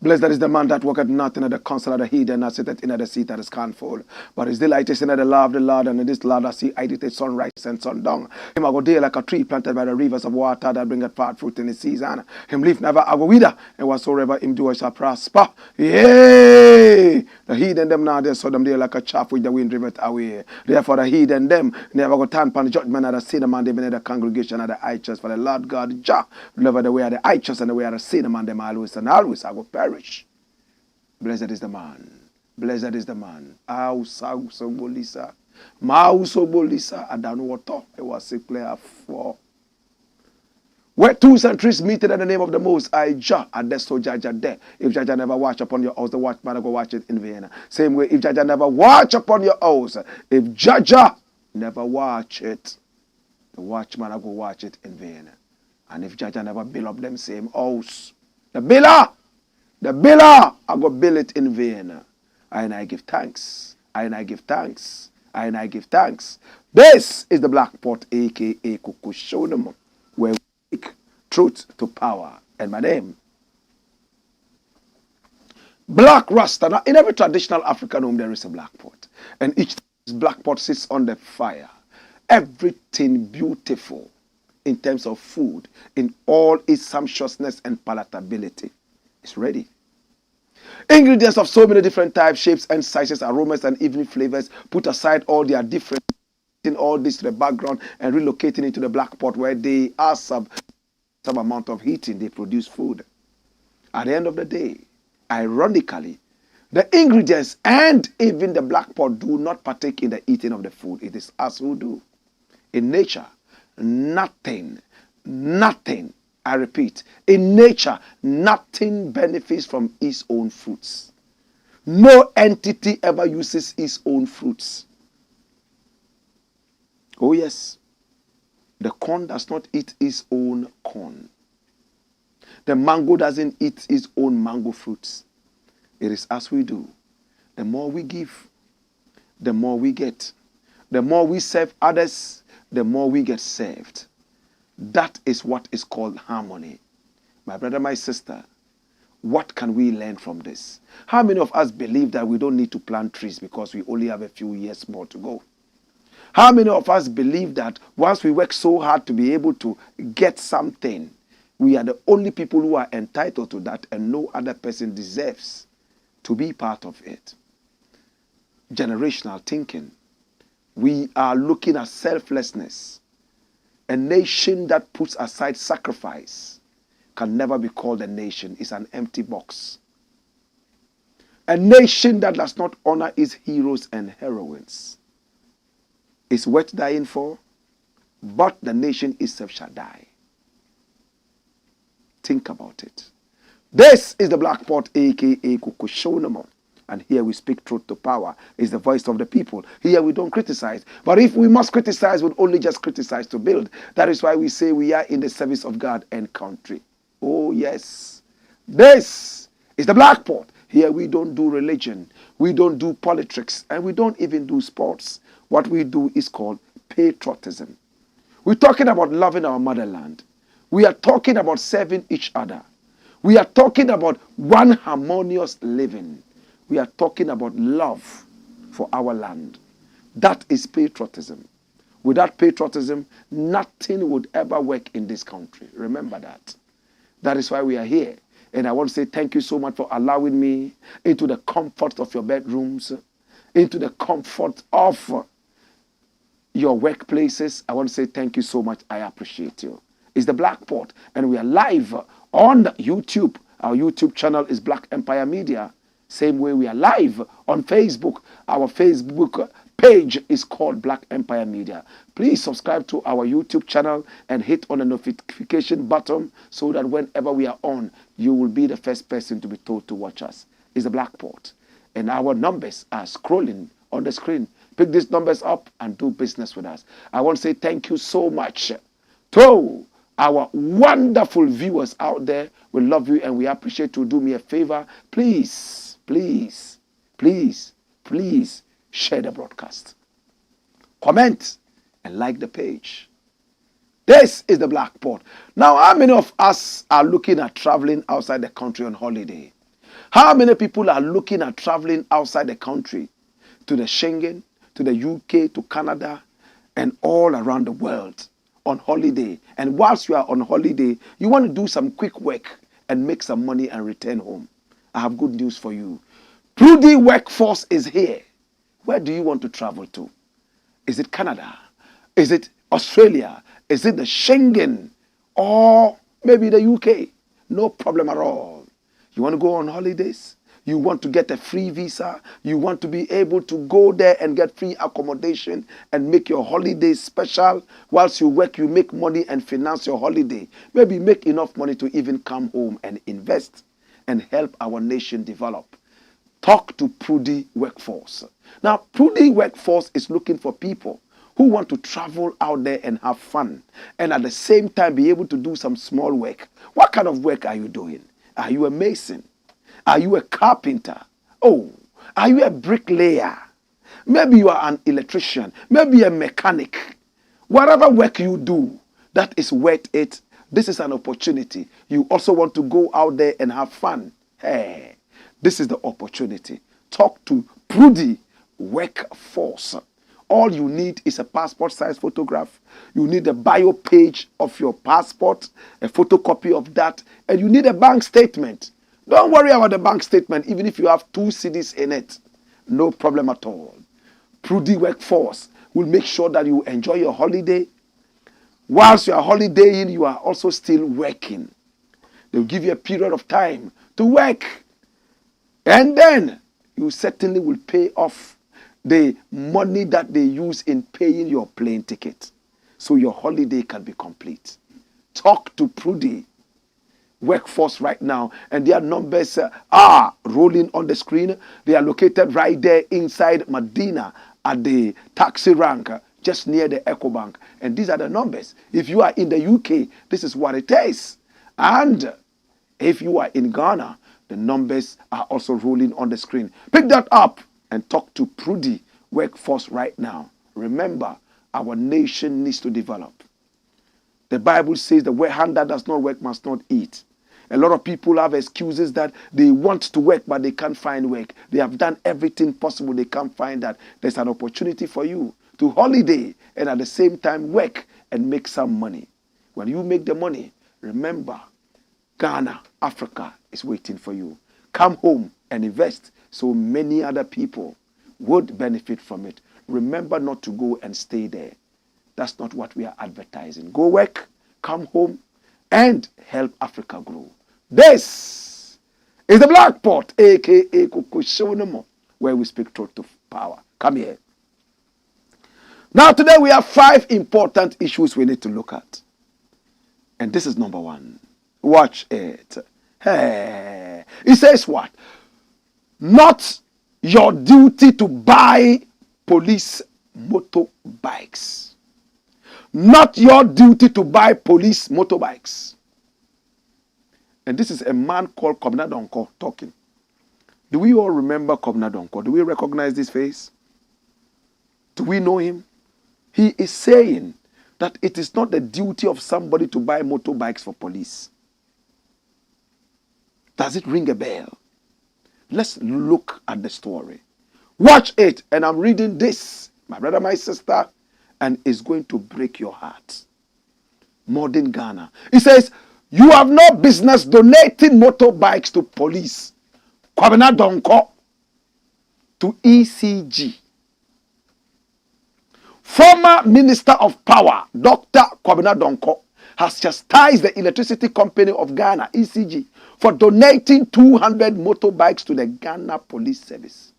Blessed is the man that walketh not in the counsel of the heathen, nor sitteth in the seat of the scornful. But his delight is in the law of the Lord, and in this law does he hide sunrise and sundown. Him I go there like a tree planted by the rivers of water that bringeth forth fruit in his season. Him leaf never I go wither, and whatsoever him do shall prosper. Yea! The heathen them now they saw them there like a chaff which the wind driveth away. Therefore the heathen them never go turn upon the judgment of the sinner man, they be in the congregation of the righteous. For the Lord God Jah, deliver the way of the righteous and the way of the sinner man, them always and always I go perish. Blessed is the man. Blessed is the man. Bolisa. Bolisa. Adanwato. It was a player for. Where twos and threes meet in the name of the Most High Jah, and that's so Jaja there. If Jaja never watch upon your house, the watchman go watch it in vain. Same way, if Jaja never watch upon your house, if Jaja never watch it, the watchman go watch it in vain. And if Jaja never build up them same house, the builder, I go build it in vain. And I give thanks. And I give thanks. And I give thanks. This is the Black Pot, a.k.a. Kukushonum, where we speak truth to power. And my name, Black Rasta. Now, in every traditional African home, there is a black pot. And each black pot sits on the fire. Everything beautiful in terms of food, in all its sumptuousness and palatability, is ready. Ingredients of so many different types, shapes, and sizes, aromas, and even flavors. Put aside all their different, in all this to the background and relocating into the black pot where they are some amount of heating. They produce food. At the end of the day, ironically, the ingredients and even the black pot do not partake in the eating of the food. It is us who do. In nature, nothing, I repeat, in nature, nothing benefits from its own fruits. No entity ever uses its own fruits. Oh yes, the corn does not eat its own corn. The mango doesn't eat its own mango fruits. It is as we do. The more we give, the more we get. The more we serve others, the more we get served. That is what is called harmony. My brother, my sister, what can we learn from this? How many of us believe that we don't need to plant trees because we only have a few years more to go? How many of us believe that once we work so hard to be able to get something, we are the only people who are entitled to that and no other person deserves to be part of it? Generational thinking. We are looking at selflessness. A nation that puts aside sacrifice can never be called a nation. It's an empty box. A nation that does not honor its heroes and heroines is worth dying for, but the nation itself shall die. Think about it. This is the Black Pot, a.k.a. Kukushonamo. And here we speak truth to power. It's the voice of the people. Here we don't criticize. But if we must criticize, we'll only just criticize to build. That is why we say we are in the service of God and country. Oh yes. This is the Black Pot. Here we don't do religion. We don't do politics. And we don't even do sports. What we do is called patriotism. We're talking about loving our motherland. We are talking about serving each other. We are talking about one harmonious living. We are talking about love for our land. That is patriotism. Without patriotism, nothing would ever work in this country. Remember that. That is why we are here. And I want to say thank you so much for allowing me into the comfort of your bedrooms, into the comfort of your workplaces, I want to say thank you so much. I appreciate you. It's the Blakk Port, and we are live on YouTube. Our YouTube channel is Black Empire Media. Same way we are live on Facebook. Our Facebook page is called Black Empire Media. Please subscribe to our YouTube channel and hit on the notification button so that whenever we are on, you will be the first person to be told to watch us. It's the Blakk Port, and our numbers are scrolling on the screen. Pick these numbers up and do business with us. I want to say thank you so much to our wonderful viewers out there. We love you and we appreciate you. Do me a favor. Please, please, please, please share the broadcast. Comment and like the page. This is the Blakk Port. Now, how many of us are looking at traveling outside the country on holiday? How many people are looking at traveling outside the country to the Schengen, to the UK, to Canada, and all around the world on holiday? And whilst you are on holiday, you want to do some quick work and make some money and return home. I have good news for you. Prudie Workforce is here. Where do you want to travel to? Is it Canada? Is it Australia? Is it the Schengen? Or maybe the UK? No problem at all. You want to go on holidays? You want to get a free visa? You want to be able to go there and get free accommodation and make your holiday special? Whilst you work, you make money and finance your holiday. Maybe make enough money to even come home and invest and help our nation develop. Talk to Prudie Workforce. Now, Prudie Workforce is looking for people who want to travel out there and have fun and at the same time be able to do some small work. What kind of work are you doing? Are you a mason? Are you a carpenter? Oh, are you a bricklayer? Maybe you are an electrician. Maybe a mechanic. Whatever work you do that is worth it, this is an opportunity. You also want to go out there and have fun. Hey, this is the opportunity. Talk to Prudie Workforce. All you need is a passport size photograph. You need a bio page of your passport, a photocopy of that, and you need a bank statement. Don't worry about the bank statement, even if you have 2 CDs in it. No problem at all. Prudie Workforce will make sure that you enjoy your holiday. Whilst you are holidaying, you are also still working. They'll give you a period of time to work. And then you certainly will pay off the money that they use in paying your plane ticket, so your holiday can be complete. Talk to Prudie Workforce right now, and their numbers are rolling on the screen. They are located right there inside Medina at the taxi rank, just near the EcoBank. And these are the numbers. If you are in the UK, this is what it is. And if you are in Ghana, the numbers are also rolling on the screen. Pick that up and talk to Prudie Workforce right now. Remember, our nation needs to develop. The Bible says the hand that does not work must not eat. A lot of people have excuses that they want to work, but they can't find work. They have done everything possible. They can't find that. There's an opportunity for you to holiday and at the same time work and make some money. When you make the money, remember, Ghana, Africa is waiting for you. Come home and invest so many other people would benefit from it. Remember not to go and stay there. That's not what we are advertising. Go work, come home, and help Africa grow. This is the Blakk Port, a.k.a. Kukushonomo, where we speak truth to power. Come here. Now today we have 5 important issues we need to look at. And this is number 1. Watch it. Hey. It says what? Not your duty to buy police motorbikes. Not your duty to buy police motorbikes. And this is a man called KWABENA DONKOR talking. Do we all remember KWABENA DONKOR? Do we recognize this face? Do we know him? He is saying that it is not the duty of somebody to buy motorbikes for police. Does it ring a bell? Let's look at the story. Watch it. And I'm reading this, my brother, my sister, and it's going to break your heart. Modern Ghana. It says, you have no business donating motorbikes to police. KWABENA DONKOR to ECG. Former Minister of Power, Dr. KWABENA DONKOR, has chastised the Electricity Company of Ghana, ECG, for donating 200 motorbikes to the Ghana Police Service.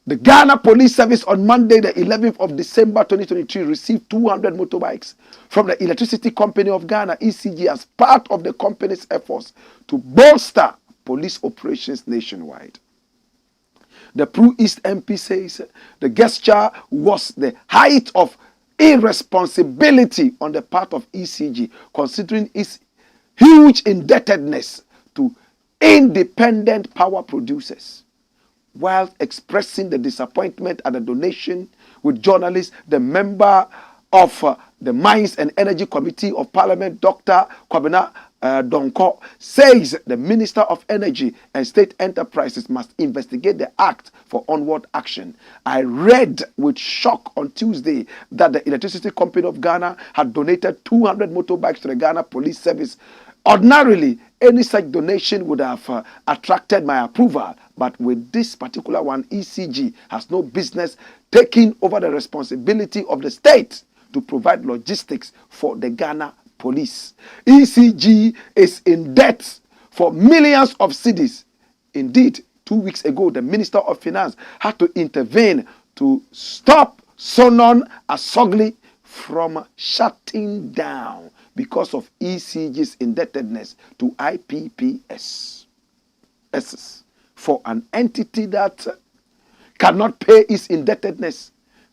The Ghana Police Service on Monday, the 11th of December 2023, received 200 motorbikes from the Electricity Company of Ghana, ECG, as part of the company's efforts to bolster police operations nationwide. The Pro East MP says the gesture was the height of irresponsibility on the part of ECG, considering its huge indebtedness to independent power producers. While expressing the disappointment at the donation with journalists, the member of the Mines and Energy Committee of Parliament, Dr. KWABENA DONKOR, says the Minister of Energy and State Enterprises must investigate the act for onward action. I read with shock on Tuesday that the Electricity Company of Ghana had donated 200 motorbikes to the Ghana Police Service. Ordinarily, any such donation would have attracted my approval, but with this particular one, ECG has no business taking over the responsibility of the state to provide logistics for the Ghana Police. ECG is in debt for millions of cedis. Indeed, 2 weeks ago, the Minister of Finance had to intervene to stop Sonon Asogli from shutting down because of ECG's indebtedness to IPPS. For an entity that cannot pay its indebtedness,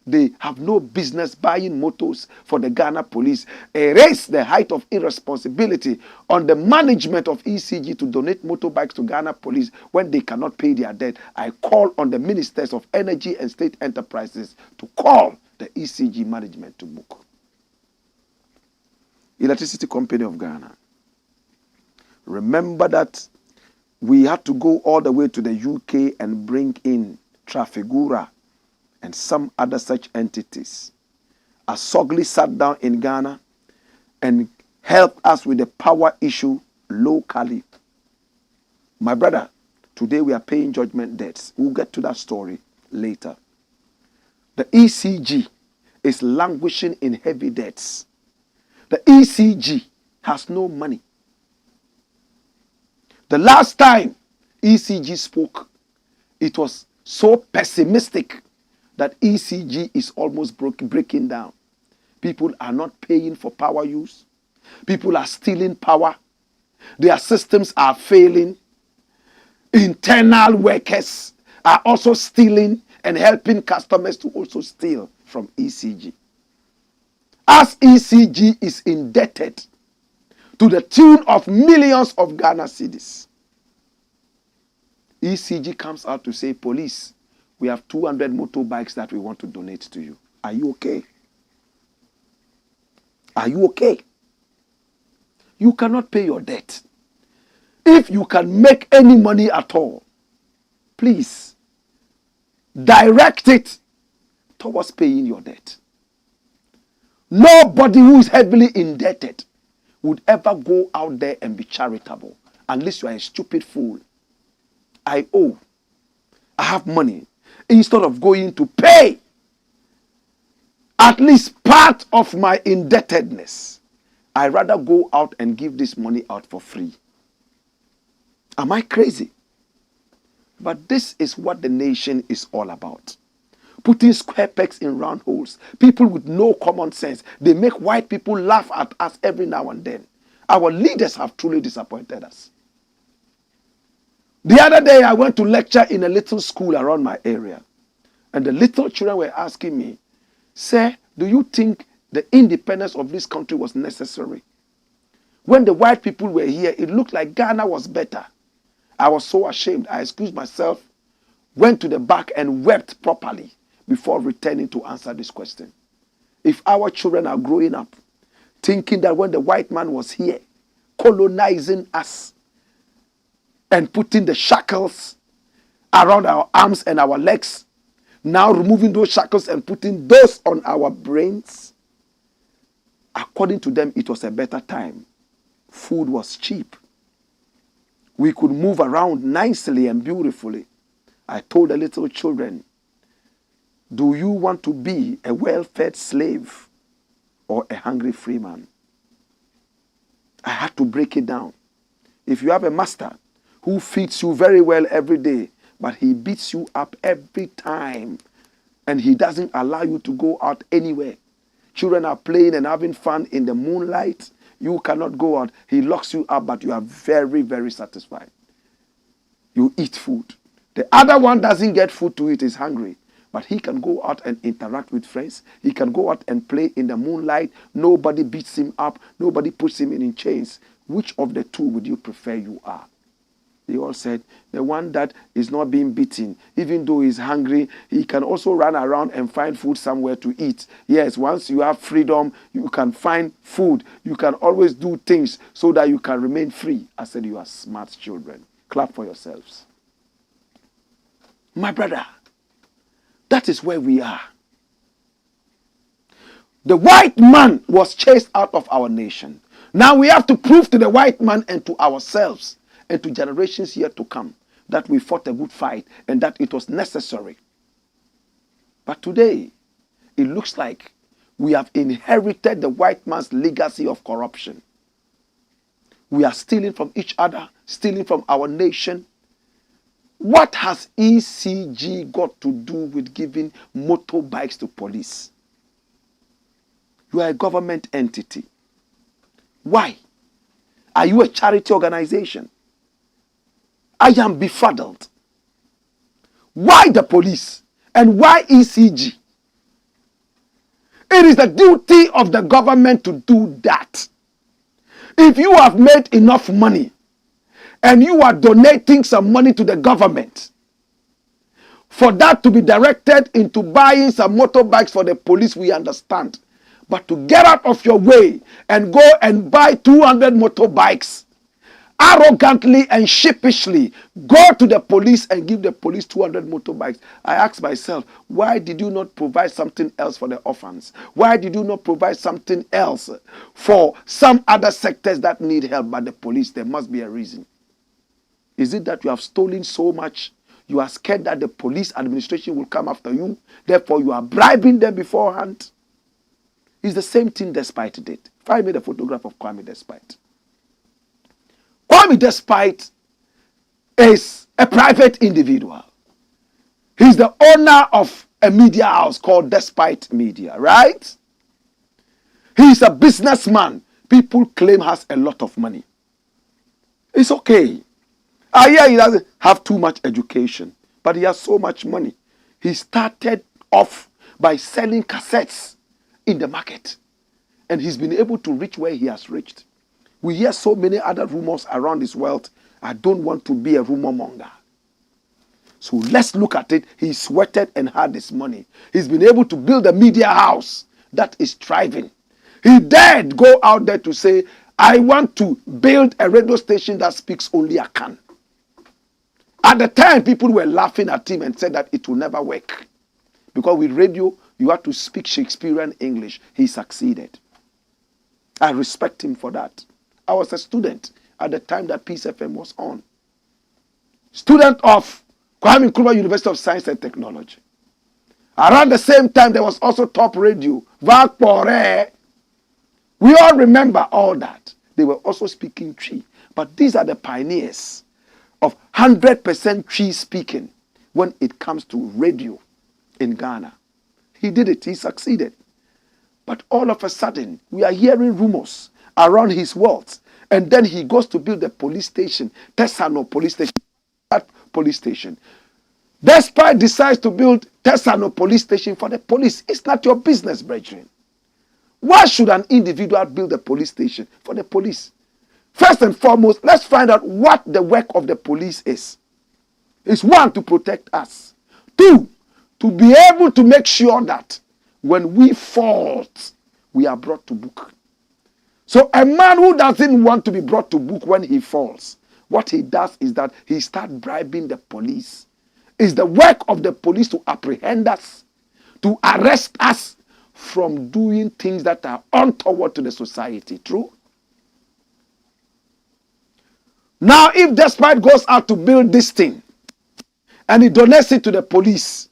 they have no business buying motors for the Ghana Police. Erase the height of irresponsibility on the management of ECG to donate motorbikes to Ghana Police when they cannot pay their debt. I call on the Ministers of Energy and State Enterprises to call the ECG management to book. Electricity Company of Ghana. Remember that we had to go all the way to the UK and bring in Trafigura and some other such entities. Asogli sat down in Ghana and helped us with the power issue locally. My brother, today we are paying judgment debts. We'll get to that story later. The ECG is languishing in heavy debts. The ECG has no money. The last time ECG spoke, it was so pessimistic that ECG is almost breaking down. People are not paying for power use. People are stealing power. Their systems are failing. Internal workers are also stealing and helping customers to also steal from ECG. As ECG is indebted to the tune of millions of Ghana cedis, ECG comes out to say, police, we have 200 motorbikes that we want to donate to you. Are you okay? Are you okay? You cannot pay your debt. If you can make any money at all, please direct it towards paying your debt. Nobody who is heavily indebted would ever go out there and be charitable unless you are a stupid fool. I owe. I have money. Instead of going to pay at least part of my indebtedness, I rather go out and give this money out for free. Am I crazy? But this is what the nation is all about. Putting square pegs in round holes. People with no common sense. They make white people laugh at us every now and then. Our leaders have truly disappointed us. The other day I went to lecture in a little school around my area. And the little children were asking me, sir, do you think the independence of this country was necessary? When the white people were here, it looked like Ghana was better. I was so ashamed. I excused myself, went to the back and wept properly before returning to answer this question. If our children are growing up thinking that when the white man was here, colonizing us and putting the shackles around our arms and our legs, now removing those shackles and putting those on our brains, according to them, it was a better time. Food was cheap. We could move around nicely and beautifully. I told the little children, Do you want to be a well-fed slave or a hungry free man? I had to break it down. If you have a master who feeds you very well every day, but he beats you up every time, and he doesn't allow you to go out anywhere. Children are playing and having fun in the moonlight. You cannot go out. He locks you up, but you are very, very satisfied. You eat food. The other one doesn't get food to eat, is hungry. But he can go out and interact with friends. He can go out and play in the moonlight. Nobody beats him up. Nobody puts him in chains. Which of the two would you prefer you are? They all said, the one that is not being beaten. Even though he's hungry, he can also run around and find food somewhere to eat. Yes, once you have freedom, you can find food. You can always do things so that you can remain free. I said, you are smart children. Clap for yourselves. My brother, that is where we are. The white man was chased out of our nation. Now we have to prove to the white man and to ourselves and to generations yet to come that we fought a good fight and that it was necessary. But today, it looks like we have inherited the white man's legacy of corruption. We are stealing from each other, stealing from our nation. What has ECG got to do with giving motorbikes to police? You are a government entity. Why? Are you a charity organization? I am befuddled. Why the police? And why ECG? It is the duty of the government to do that. If you have made enough money and you are donating some money to the government, for that to be directed into buying some motorbikes for the police, we understand. But to get out of your way and go and buy 200 motorbikes, arrogantly and sheepishly go to the police and give the police 200 motorbikes. I ask myself, why did you not provide something else for the orphans? Why did you not provide something else for some other sectors that need help? But the police, there must be a reason. Is it that you have stolen so much? You are scared that the police administration will come after you. Therefore, you are bribing them beforehand. It's the same thing Despite did. Find me the photograph of Kwame Despite. Kwame Despite is a private individual. He's the owner of a media house called Despite Media, right? He's a businessman. People claim has a lot of money. It's okay. Yeah, he doesn't have too much education, but he has so much money. He started off by selling cassettes in the market, and he's been able to reach where he has reached. We hear so many other rumors around this world. I don't want to be a rumor monger. So let's look at it. He sweated and had this money. He's been able to build a media house that is thriving. He dared go out there to say, I want to build a radio station that speaks only Akan. At the time, people were laughing at him and said that it will never work. Because with radio, you have to speak Shakespearean English. He succeeded. I respect him for that. I was a student at the time that Peace FM was on. Student of Kwame Nkrumah University of Science and Technology. Around the same time, there was also Top Radio. Vakpore. We all remember all that. They were also speaking Twi. But these are the pioneers of 100% Twi speaking when it comes to radio in Ghana. He did it. He succeeded. But all of a sudden, we are hearing rumors around his wealth. And then he goes to build a police station, Tesano police station. That police station. Despite decides to build Tesano police station for the police. It's not your business, brethren. Why should an individual build a police station for the police? First and foremost, let's find out what the work of the police is. It's one, to protect us. Two, to be able to make sure that when we fall, we are brought to book. So a man who doesn't want to be brought to book when he falls, what he does is that he starts bribing the police. It's the work of the police to apprehend us, to arrest us from doing things that are untoward to the society. True? Now, if Despite goes out to build this thing and he donates it to the police,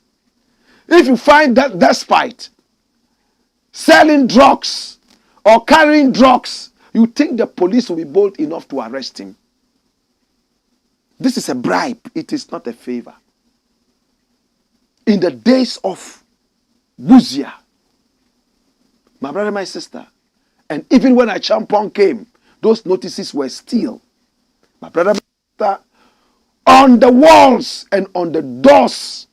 If you find that despite selling drugs or carrying drugs, you think the police will be bold enough to arrest him. This is a bribe. It is not a favor. In the days of Buzia, my brother, my sister, and even when a champion came, those notices were still, my brother, my sister, on the walls and on the doors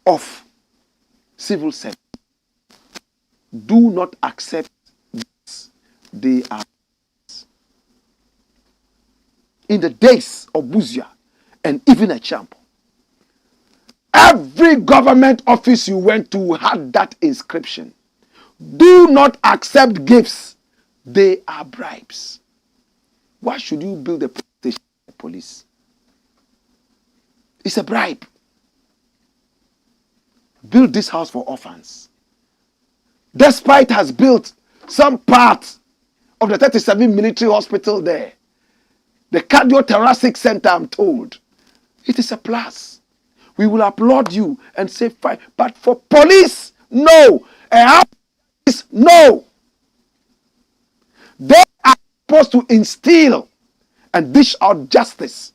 of civil service. Do not accept this. They are in the days of Buzia and even a champ. Every government office you went to had that inscription. Do not accept gifts. They are bribes. Why should you build a police? It's a bribe. Build this house for orphans. Despite has built some part of the 37 military hospital there. The cardiothoracic center, I'm told. It is a plus. We will applaud you and say fine. But for police, no. No. They are supposed to instill and dish out justice.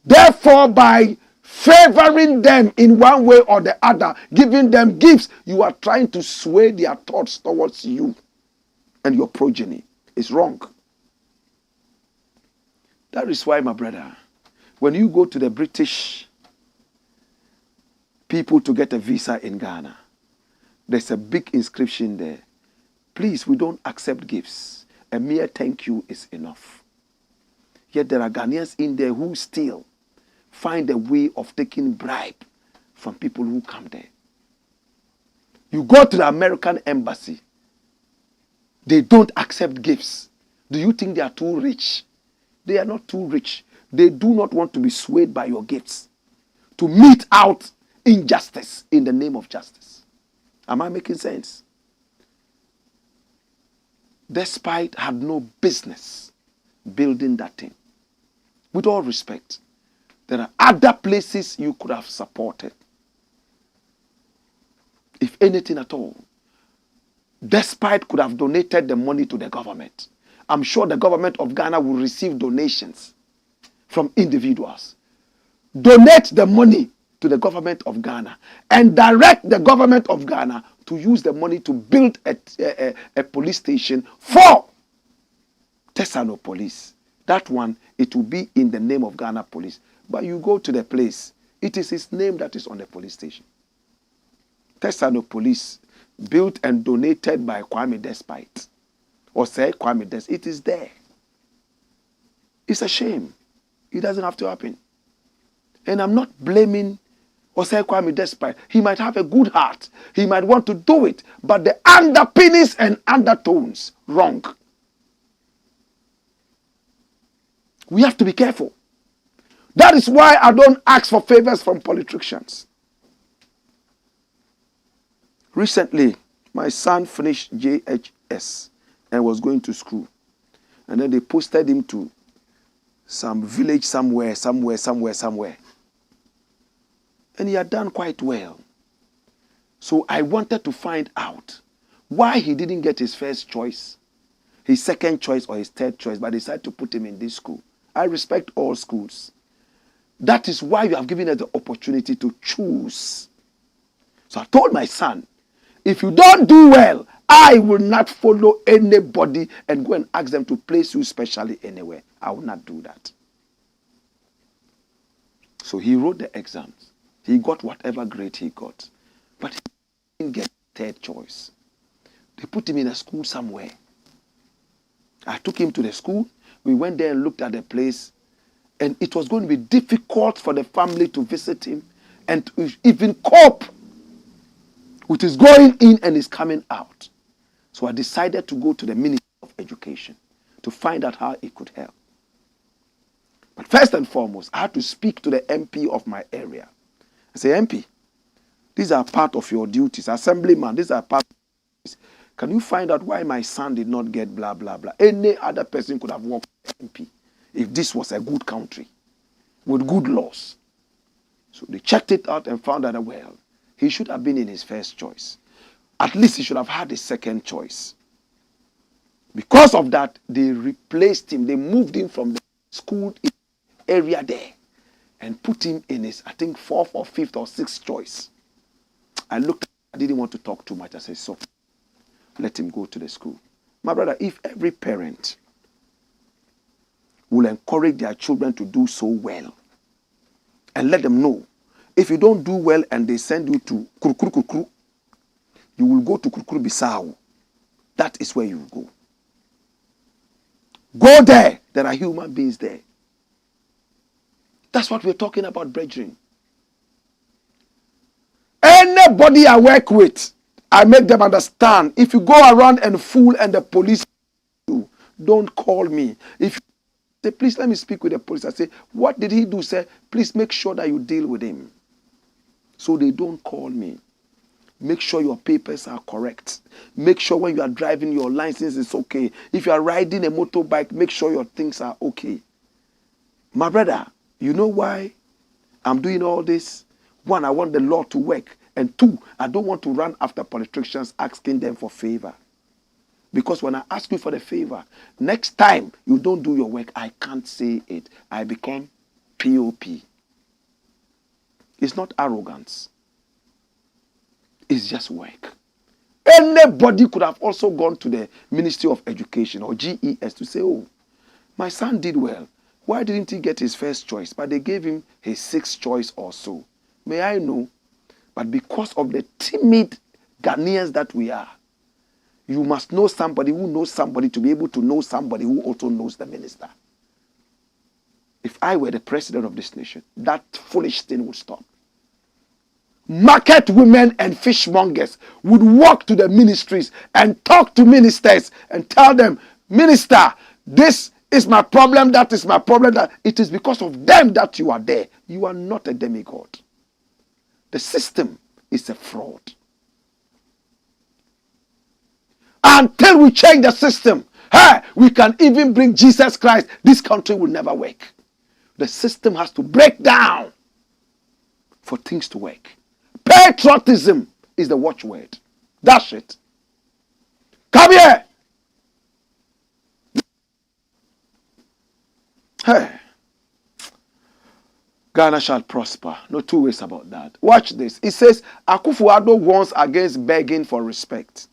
Therefore, by favoring them in one way or the other, giving them gifts, you are trying to sway their thoughts towards you and your progeny. It's wrong. That is why, my brother, when you go to the British people to get a visa in Ghana, there's a big inscription there. Please, we don't accept gifts. A mere thank you is enough. Yet there are Ghanaians in there who still find a way of taking bribe from people who come there. You go to the American embassy. They don't accept gifts. Do you think they are too rich? They are not too rich. They do not want to be swayed by your gifts to mete out injustice in the name of justice. Am I making sense? Despite had no business building that thing. With all respect, there are other places you could have supported. If anything at all. Despite could have donated the money to the government. I'm sure the government of Ghana will receive donations from individuals. Donate the money to the government of Ghana and direct the government of Ghana to use the money to build a police station for Tesano Police. That one, it will be in the name of Ghana Police. But you go to the place, it is his name that is on the police station. Tesano Police, built and donated by Kwame Despite. Or say Kwame Despite. It is there. It's a shame. It doesn't have to happen. And I'm not blaming Osei Kwame Despite. He might have a good heart. He might want to do it. But the underpinnings and undertones, wrong. We have to be careful. That is why I don't ask for favors from politicians. Recently, my son finished JHS and was going to school. And then they posted him to some village somewhere. And he had done quite well. So I wanted to find out why he didn't get his first choice, his second choice, or his third choice, but decided to put him in this school. I respect all schools. That is why you have given us the opportunity to choose. So I told my son, if you don't do well, I will not follow anybody and go and ask them to place you specially anywhere. I will not do that. So he wrote the exams. He got whatever grade he got. But he didn't get third choice. They put him in a school somewhere. I took him to the school. We went there and looked at the place. And it was going to be difficult for the family to visit him and to even cope with his going in and his coming out. So I decided to go to the Ministry of Education to find out how it could help. But first and foremost, I had to speak to the MP of my area. I say, MP, these are part of your duties. Assemblyman, these are part of your duties. Can you find out why my son did not get blah, blah, blah? Any other person could have worked for MP if this was a good country with good laws. So they checked it out and found that, well, he should have been in his first choice. At least he should have had a second choice. Because of that, they replaced him. They moved him from the school area there and put him in his, I think, fourth or fifth or sixth choice. I looked, I didn't want to talk too much. I said, so, let him go to the school. My brother, if every parent will encourage their children to do so well and let them know, if you don't do well and they send you to Kurukuru, you will go to Kurukuru Bissau. That is where you will go. Go there. There are human beings there. That's what we're talking about, brethren. Anybody I work with, I make them understand. If you go around and fool and the police, don't call me. If you say, please let me speak with the police, I say, what did he do? Say, please make sure that you deal with him. So they don't call me. Make sure your papers are correct. Make sure when you are driving, your license is okay. If you are riding a motorbike, make sure your things are okay. My brother, you know why I'm doing all this? One, I want the law to work. And two, I don't want to run after politicians asking them for favor. Because when I ask you for the favor, next time you don't do your work, I can't say it. I become POP. It's not arrogance. It's just work. Anybody could have also gone to the Ministry of Education or GES to say, oh, my son did well. Why didn't he get his first choice? But they gave him his sixth choice or so. May I know? But because of the timid Ghanaians that we are, you must know somebody who knows somebody to be able to know somebody who also knows the minister. If I were the president of this nation, that foolish thing would stop. Market women and fishmongers would walk to the ministries and talk to ministers and tell them, minister, this is my problem, that is my problem. That it is because of them that you are there. You are not a demigod. The system is a fraud. Until we change the system, hey, we can even bring Jesus Christ. This country will never work. The system has to break down for things to work. Patriotism is the watchword. That's it. Come here. Hey. Ghana shall prosper. No two ways about that. Watch this. It says, Akufo-Addo warns against begging for respect.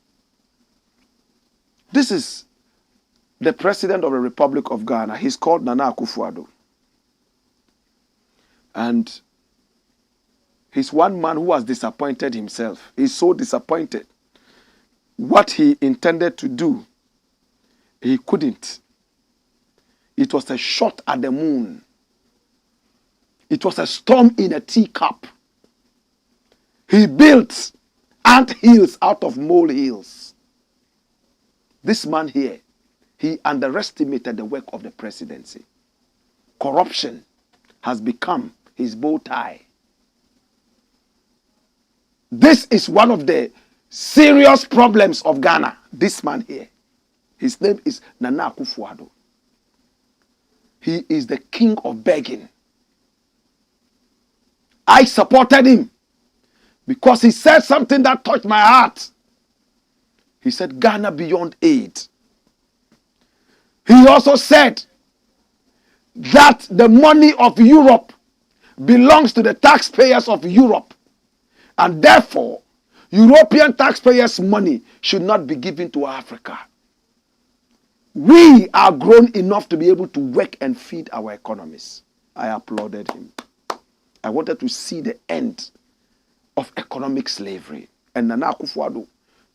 This is the president of the Republic of Ghana. He's called Nana Akufo-Addo. And he's one man who has disappointed himself. He's so disappointed. What he intended to do, he couldn't. It was a shot at the moon. It was a storm in a teacup. He built ant hills out of molehills. This man here, he underestimated the work of the presidency. Corruption has become his bow tie. This is one of the serious problems of Ghana. This man here. His name is Nana Akufo-Addo. He is the king of begging. I supported him because he said something that touched my heart. He said, Ghana beyond aid. He also said that the money of Europe belongs to the taxpayers of Europe. And therefore, European taxpayers' money should not be given to Africa. We are grown enough to be able to work and feed our economies. I applauded him. I wanted to see the end of economic slavery. And Nana Akufo-Addo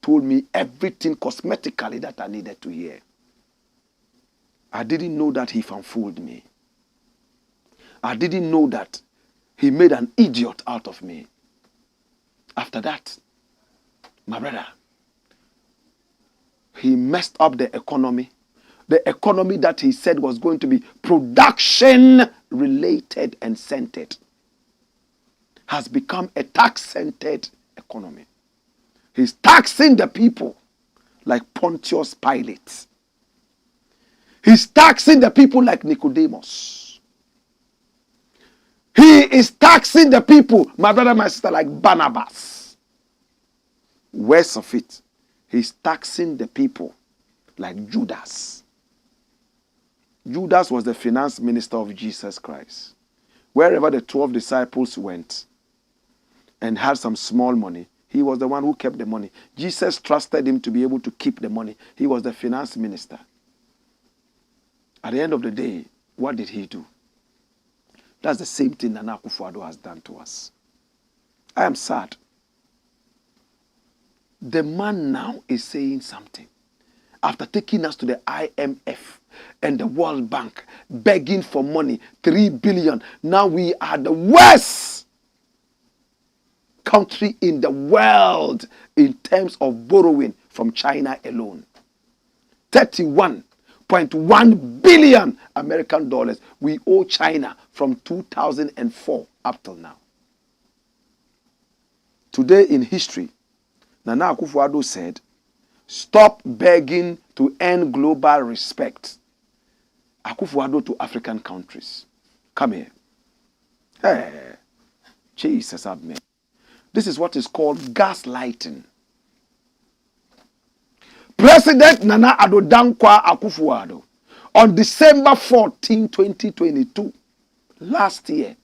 told me everything cosmetically that I needed to hear. I didn't know that he fooled me. I didn't know that he made an idiot out of me. After that, my brother, he messed up the economy. The economy that he said was going to be production-related and centered has become a tax-centered economy. He's taxing the people like Pontius Pilate. He's taxing the people like Nicodemus. He is taxing the people, my brother, my sister, like Barnabas. Worse of it, he's taxing the people like Judas. Judas was the finance minister of Jesus Christ. Wherever the 12 disciples went and had some small money, he was the one who kept the money. Jesus trusted him to be able to keep the money. He was the finance minister. At the end of the day, what did he do? That's the same thing that Akufo-Addo has done to us. I am sad. The man now is saying something. After taking us to the IMF and the World Bank, begging for money, 3 billion. Now we are the worst country in the world in terms of borrowing from China alone. 31.1 billion American dollars we owe China from 2004 up till now. Today in history, Nana Akufo-Addo said, stop begging to earn global respect. Akufo-Addo to African countries. Come here. Hey, Jesus have me. This is what is called gaslighting. President Nana Addo Dankwa Akufo-Addo on December 14, 2022, last year,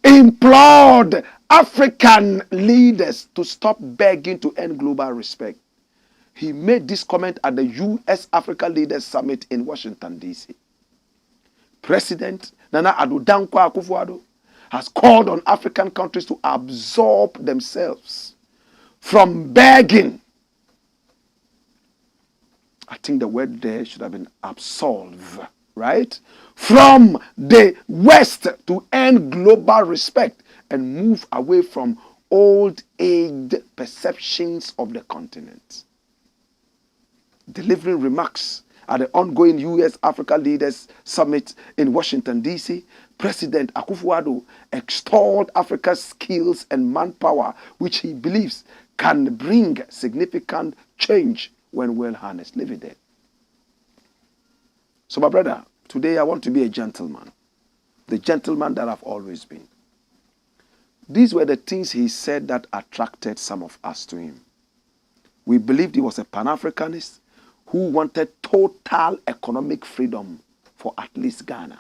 implored African leaders to stop begging to earn global respect. He made this comment at the U.S. Africa Leaders Summit in Washington, D.C. President Nana Addo Dankwa Akufo-Addo has called on African countries to absorb themselves from begging. I think the word there should have been absolve, right? From the West to earn global respect and move away from old age perceptions of the continent. Delivering remarks at the ongoing U.S. Africa Leaders Summit in Washington, D.C., President Akufo-Addo extolled Africa's skills and manpower, which he believes can bring significant change when well harnessed. Leave it there. So, my brother, today I want to be a gentleman. The gentleman that I've always been. These were the things he said that attracted some of us to him. We believed he was a Pan-Africanist who wanted total economic freedom for at least Ghana.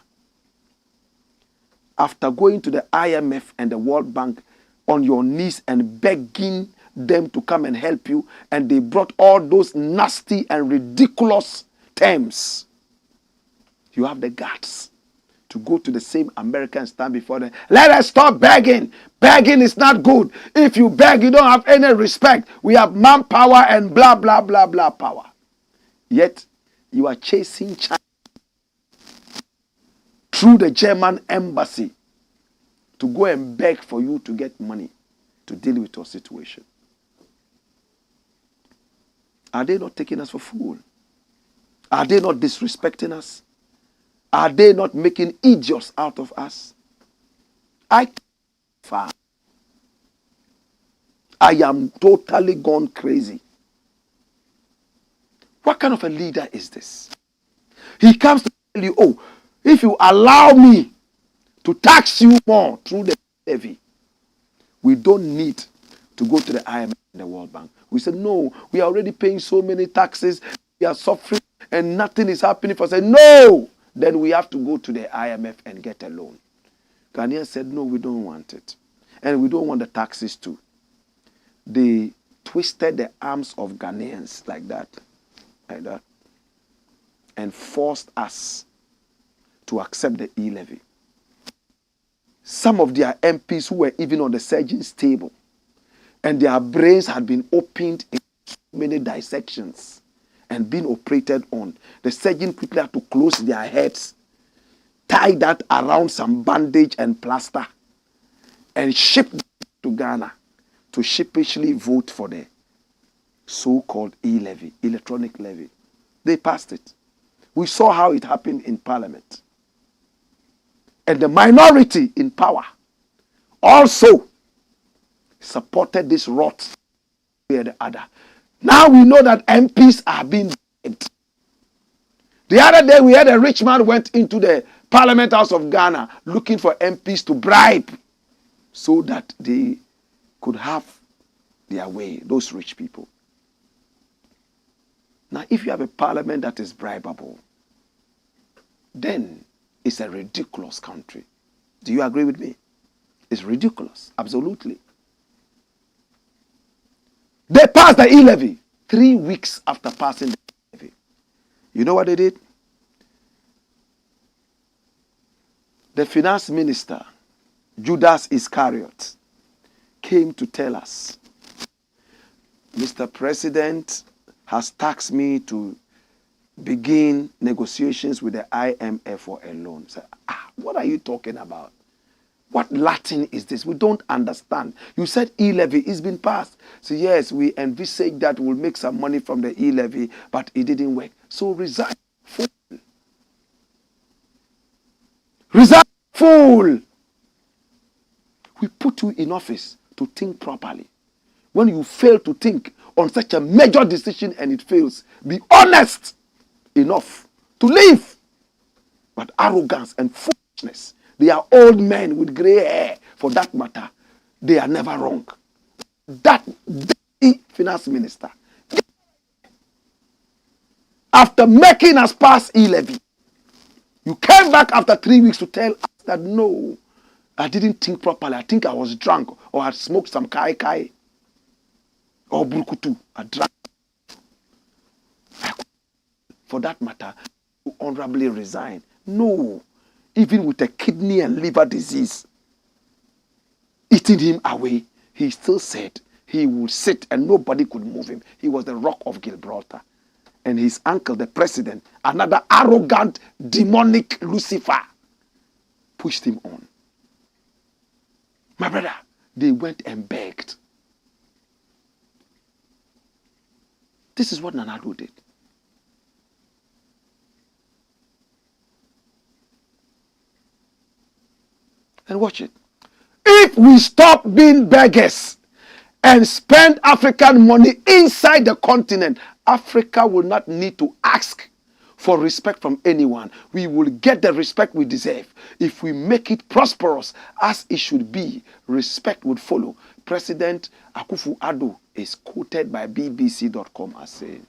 After going to the IMF and the World Bank on your knees and begging them to come and help you, and they brought all those nasty and ridiculous terms, you have the guts to go to the same American and stand before them. Let us stop begging. Begging is not good. If you beg, you don't have any respect. We have manpower and blah, blah, blah, blah power. Yet, you are chasing China through the German embassy to go and beg for you to get money to deal with your situation. Are they not taking us for fool? Are they not disrespecting us? Are they not making idiots out of us? I am totally gone crazy. What kind of a leader is this? He comes to tell you, oh, if you allow me to tax you more through the levy, we don't need to go to the IMF and the World Bank. We said, no, we are already paying so many taxes, we are suffering, and nothing is happening for us. I said, no, then we have to go to the IMF and get a loan. Ghanaians said, no, we don't want it. And we don't want the taxes too. They twisted the arms of Ghanaians like that, and forced us to accept the e-levy. Some of their MPs who were even on the surgeon's table, and their brains had been opened in so many dissections and been operated on. The surgeon quickly had to close their heads, tie that around some bandage and plaster, and ship to Ghana to sheepishly vote for the so-called e-levy, electronic levy. They passed it. We saw how it happened in Parliament. And the minority in power also supported this rot or the other. Now we know that MPs are being begged. The other day we had a rich man went into the Parliament House of Ghana looking for MPs to bribe so that they could have their way, those rich people. Now, if you have a parliament that is bribable, then it's a ridiculous country. Do you agree with me? It's ridiculous, absolutely. They passed the e-levy 3 weeks after passing the e-levy. You know what they did? The finance minister, Judas Iscariot, came to tell us, Mr. President has tasked me to begin negotiations with the IMF for a loan. So, what are you talking about? What Latin is this? We don't understand. You said e-levy is been passed. So yes, we envisage that we'll make some money from the e-levy, but it didn't work. So resign, fool. Resign, fool. We put you in office to think properly. When you fail to think on such a major decision and it fails, be honest enough to leave. But arrogance and foolishness, they are old men with gray hair. For that matter, they are never wrong. That finance minister, after making us pass e-levy, you came back after 3 weeks to tell us that no, I didn't think properly. I think I was drunk or had smoked some kai or burkutu. I drank. For that matter, you honorably resign. No. Even with a kidney and liver disease eating him away, he still said he would sit and nobody could move him. He was the rock of Gibraltar. And his uncle, the president, another arrogant, demonic Lucifer, pushed him on. My brother, they went and begged. This is what Nana Addo did. And watch it. If we stop being beggars and spend African money inside the continent, Africa will not need to ask for respect from anyone. We will get the respect we deserve. If we make it prosperous as it should be, respect would follow. President Akufo-Addo is quoted by BBC.com as saying,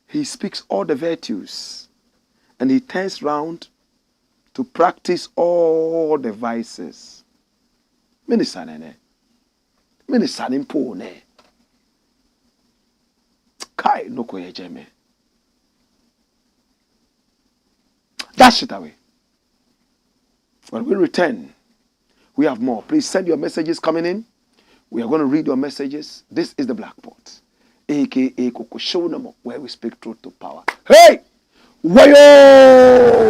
he speaks all the virtues and he turns round to practice all the vices. Minisanene. Minisanimpone. Kai no koyejeme. Dash it away. When we return, we have more. Please send your messages coming in. We are going to read your messages. This is the Blackport, aka Koko Shonamo, where we speak truth to power. Hey! Wayo!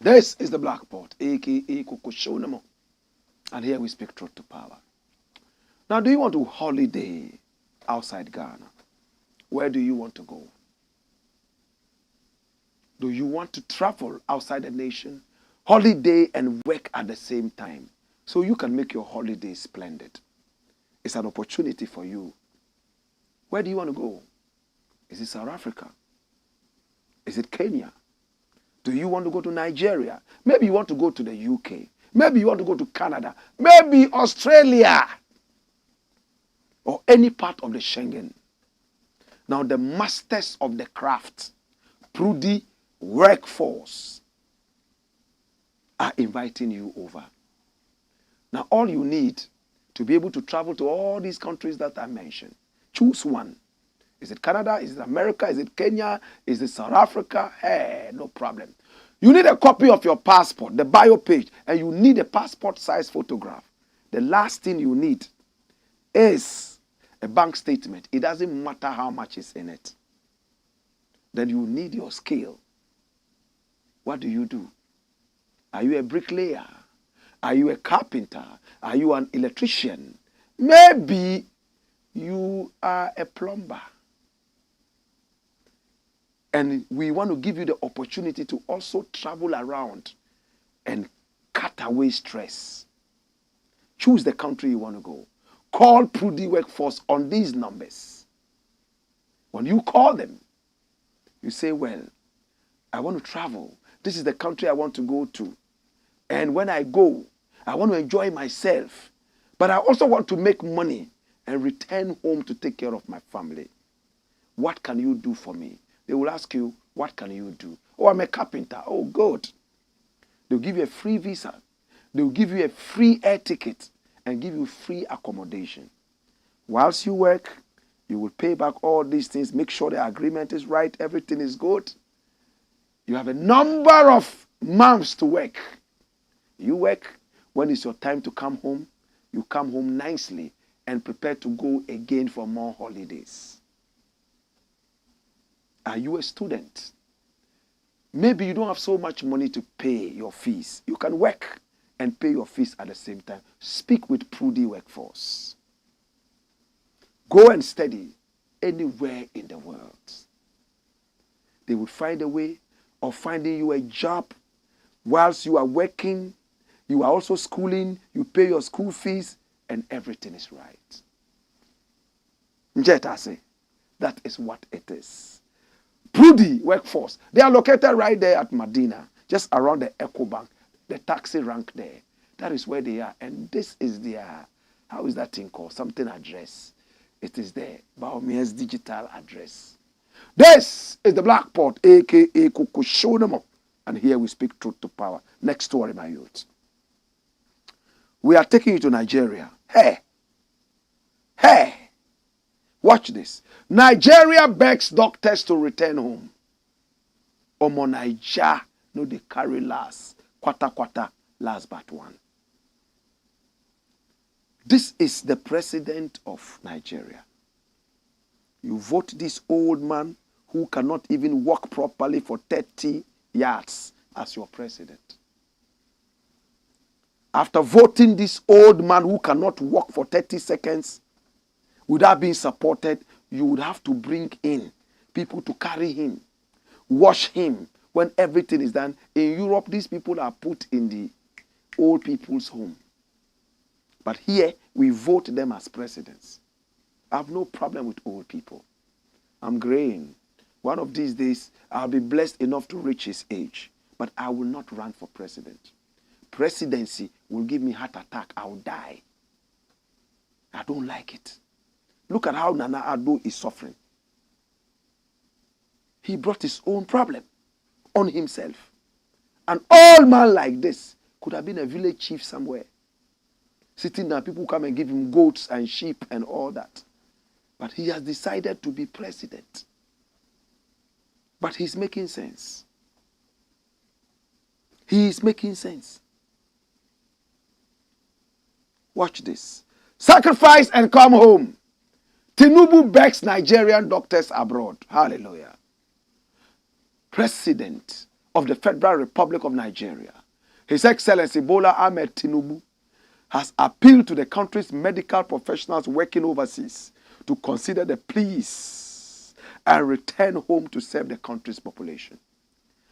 This is the Blackport, aka Koko Shonamo. And here we speak truth to power. Now, do you want to holiday outside Ghana? Where do you want to go? Do you want to travel outside the nation, holiday and work at the same time, so you can make your holiday splendid? It's an opportunity for you. Where do you want to go? Is it South Africa? Is it Kenya? Do you want to go to Nigeria? Maybe you want to go to the UK. Maybe you want to go to Canada. Maybe Australia. Or any part of the Schengen. Now the masters of the craft Prudi Workforce are inviting you over. Now, all you need to be able to travel to all these countries that I mentioned, choose one. Is it Canada? Is it America? Is it Kenya? Is it South Africa? Hey, no problem. You need a copy of your passport, the bio page, and you need a passport size photograph. The last thing you need is a bank statement. It doesn't matter how much is in it. Then you need your scale. What do? Are you a bricklayer? Are you a carpenter? Are you an electrician? Maybe you are a plumber. And we want to give you the opportunity to also travel around and cut away stress. Choose the country you want to go. Call Prudi Workforce on these numbers. When you call them, you say, well, I want to travel. This is the country I want to go to. And when I go, I want to enjoy myself. But I also want to make money and return home to take care of my family. What can you do for me? They will ask you, what can you do? Oh, I'm a carpenter. Oh, good. They'll give you a free visa. They'll give you a free air ticket and give you free accommodation. Whilst you work, you will pay back all these things. Make sure the agreement is right. Everything is good. You have a number of months to work. You work. When it's your time to come home, you come home nicely and prepare to go again for more holidays. Are you a student? Maybe you don't have so much money to pay your fees. You can work and pay your fees at the same time. Speak with Prudi Workforce. Go and study anywhere in the world. They will find a way of finding you a job whilst you are working. You are also schooling. You pay your school fees and everything is right. Njetase, that is what it is. Prudi Workforce. They are located right there at Medina, just around the Echo Bank, the taxi rank there. That is where they are. And this is their, how is that thing called? Something address. It is there. Baomia's digital address. This is the Blakk Port, a.k.a. Kukushonamo. And here we speak truth to power. Next story, my youth. We are taking you to Nigeria. Hey. Watch this. Nigeria begs doctors to return home. Omo Naija, no they carry last. Kwata, last but one. This is the president of Nigeria. You vote this old man who cannot even walk properly for 30 yards as your president. After voting this old man who cannot walk for 30 seconds, without being supported, you would have to bring in people to carry him, wash him when everything is done. In Europe, these people are put in the old people's home. But here, we vote them as presidents. I have no problem with old people. I'm graying. One of these days, I'll be blessed enough to reach his age. But I will not run for president. Presidency will give me heart attack. I'll die. I don't like it. Look at how Nana Addo is suffering. He brought his own problem on himself. An old man like this could have been a village chief somewhere. Sitting there, people come and give him goats and sheep and all that. But he has decided to be president. But he's making sense. He is making sense. Watch this. Sacrifice and come home. Tinubu begs Nigerian doctors abroad. Hallelujah. President of the Federal Republic of Nigeria, His Excellency Bola Ahmed Tinubu, has appealed to the country's medical professionals working overseas to consider the pleas and return home to serve the country's population.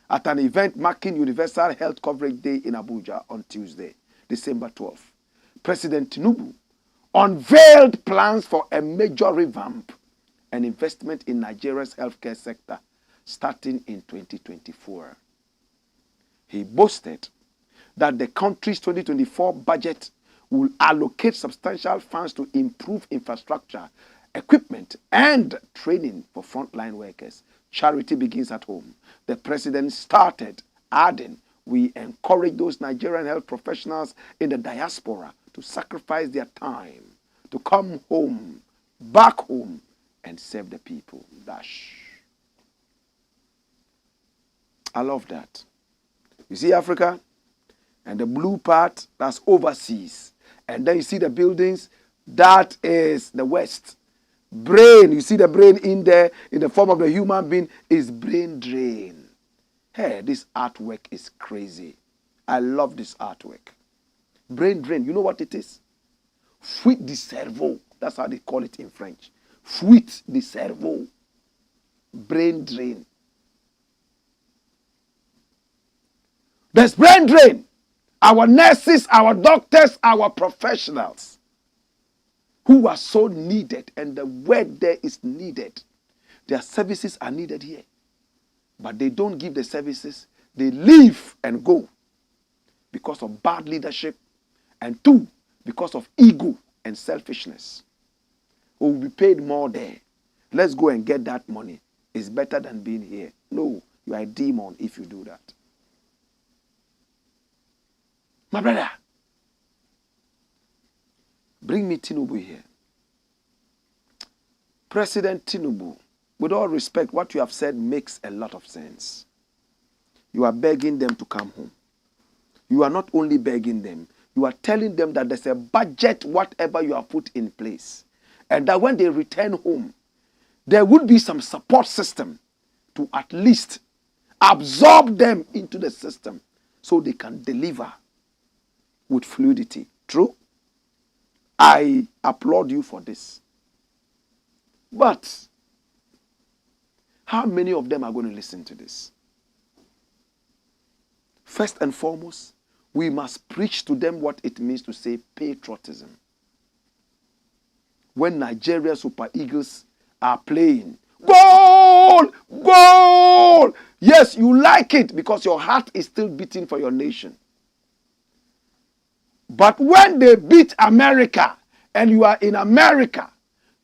At an event marking Universal Health Coverage Day in Abuja on Tuesday, December 12th, President Tinubu unveiled plans for a major revamp and investment in Nigeria's healthcare sector starting in 2024. He boasted that the country's 2024 budget will allocate substantial funds to improve infrastructure, equipment, and training for frontline workers Charity begins at home. The president started adding, we encourage those Nigerian health professionals in the diaspora to sacrifice their time, to come home, back home, and serve the people. Dash. I love that. You see Africa? And the blue part, that's overseas. And then you see the buildings, that is the West. Brain, you see the brain in there, in the form of the human being, is brain drain. Hey, this artwork is crazy. I love this artwork. Brain drain, you know what it is? Fuite de cerveau. That's how they call it in French. Fuite de cerveau. Brain drain. There's brain drain. Our nurses, our doctors, our professionals who are so needed, and the word there is needed. Their services are needed here. But they don't give the services. They leave and go because of bad leadership, and 2, because of ego and selfishness. We will be paid more there. Let's go and get that money. It's better than being here. No, you are a demon if you do that. My brother, bring me Tinubu here. President Tinubu, with all respect, what you have said makes a lot of sense. You are begging them to come home. You are not only begging them, you are telling them that there's a budget, whatever you have put in place. And that when they return home, there would be some support system to at least absorb them into the system so they can deliver with fluidity. True? I applaud you for this. But how many of them are going to listen to this? First and foremost, we must preach to them what it means to say patriotism. When Nigeria Super Eagles are playing, goal! Goal! Yes, you like it because your heart is still beating for your nation. But when they beat America and you are in America,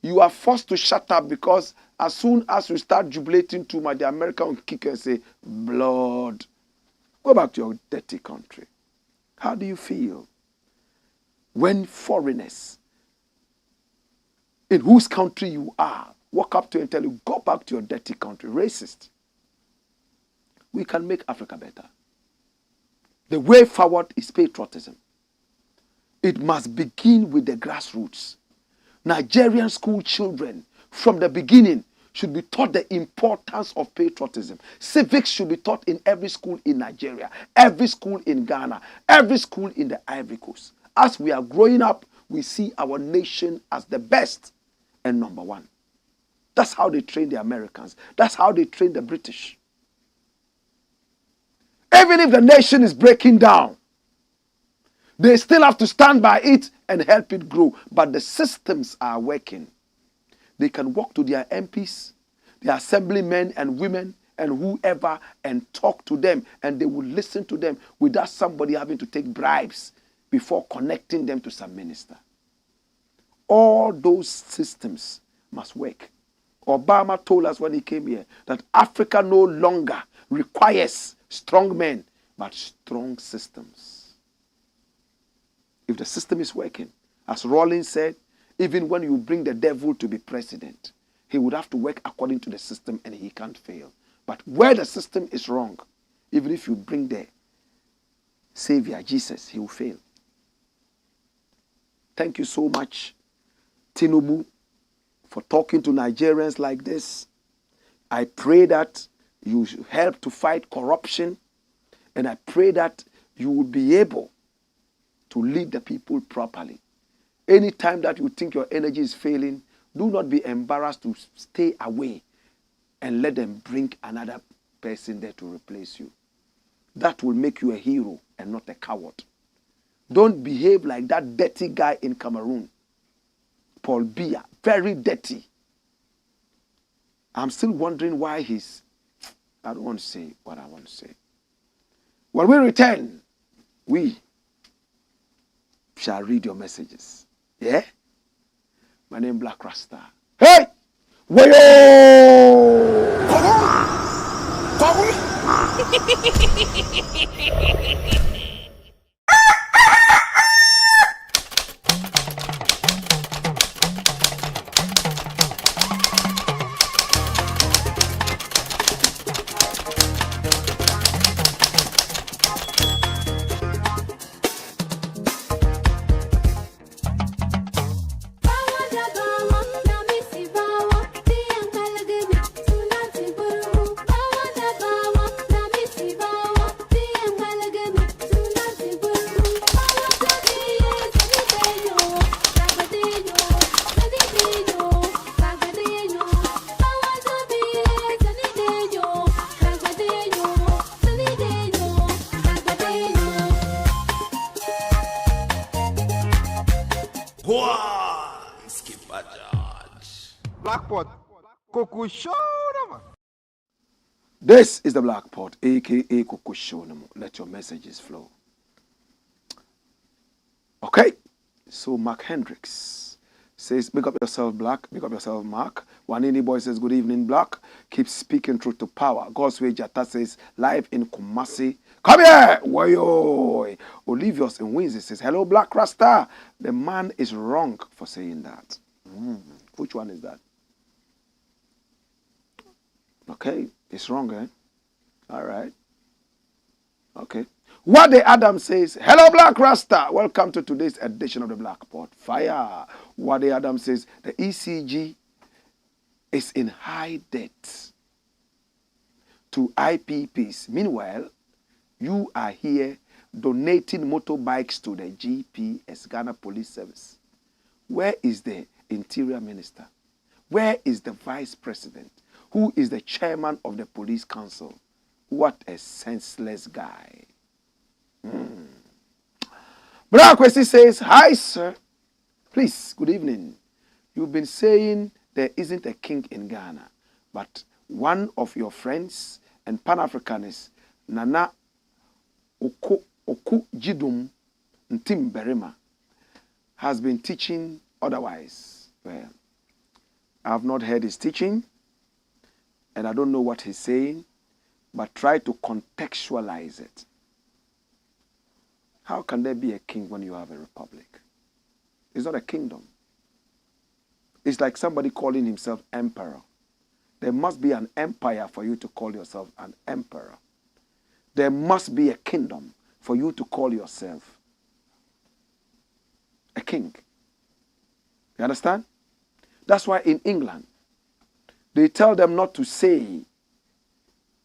you are forced to shut up because as soon as you start jubilating too much, the American will kick and say, blood. Go back to your dirty country. How do you feel when foreigners in whose country you are walk up to you and tell you, go back to your dirty country? Racist. We can make Africa better. The way forward is patriotism. It must begin with the grassroots. Nigerian school children from the beginning should be taught the importance of patriotism. Civics should be taught in every school in Nigeria, every school in Ghana, every school in the Ivory Coast. As we are growing up, we see our nation as the best and number one. That's how they train the Americans. That's how they train the British. Even if the nation is breaking down, they still have to stand by it and help it grow. But the systems are working. They can walk to their MPs, their assemblymen and women and whoever and talk to them, and they will listen to them without somebody having to take bribes before connecting them to some minister. All those systems must work. Obama told us when he came here that Africa no longer requires strong men, but strong systems. If the system is working, as Rawlings said, even when you bring the devil to be president, he would have to work according to the system and he can't fail. But where the system is wrong, even if you bring the Savior, Jesus, he will fail. Thank you so much, Tinubu, for talking to Nigerians like this. I pray that you help to fight corruption, and I pray that you will be able to lead the people properly. Anytime that you think your energy is failing, do not be embarrassed to stay away and let them bring another person there to replace you. That will make you a hero and not a coward. Don't behave like that dirty guy in Cameroon, Paul Biya, very dirty. I'm still wondering why I don't want to say what I want to say. When we return, we shall read your messages. Yeah? My name is Blakk Rasta. Hey! Wayo! This is the Black Pot, aka Kukushonamu. Let your messages flow. Okay, so Mark Hendricks says, "Big up yourself, Black. Big up yourself, Mark." Wanini Boy says, "Good evening, Black. Keep speaking truth to power." God's Way Jata says, "Live in Kumasi. Come here, woyo." Olivius in Windsor says, "Hello, Black Rasta. The man is wrong for saying that." Which one is that? Okay, it's wrong, eh? All right. Okay. What the Adam says, "Hello, Black Rasta. Welcome to today's edition of the Black Pot. Fire." What the Adam says, "The ECG is in high debt to IPPs. Meanwhile, you are here donating motorbikes to the GPS, Ghana Police Service. Where is the Interior Minister? Where is the Vice President? Who is the Chairman of the Police Council? What a senseless guy." Blakk says, "Hi, sir. Please, good evening. You've been saying there isn't a king in Ghana, but one of your friends and Pan-Africanists, Nana Oku Jidum Ntim Berima, has been teaching otherwise." Well, I have not heard his teaching, and I don't know what he's saying, but try to contextualize it. How can there be a king when you have a republic? It's not a kingdom. It's like somebody calling himself emperor. There must be an empire for you to call yourself an emperor. There must be a kingdom for you to call yourself a king. You understand? That's why in England, they tell them not to say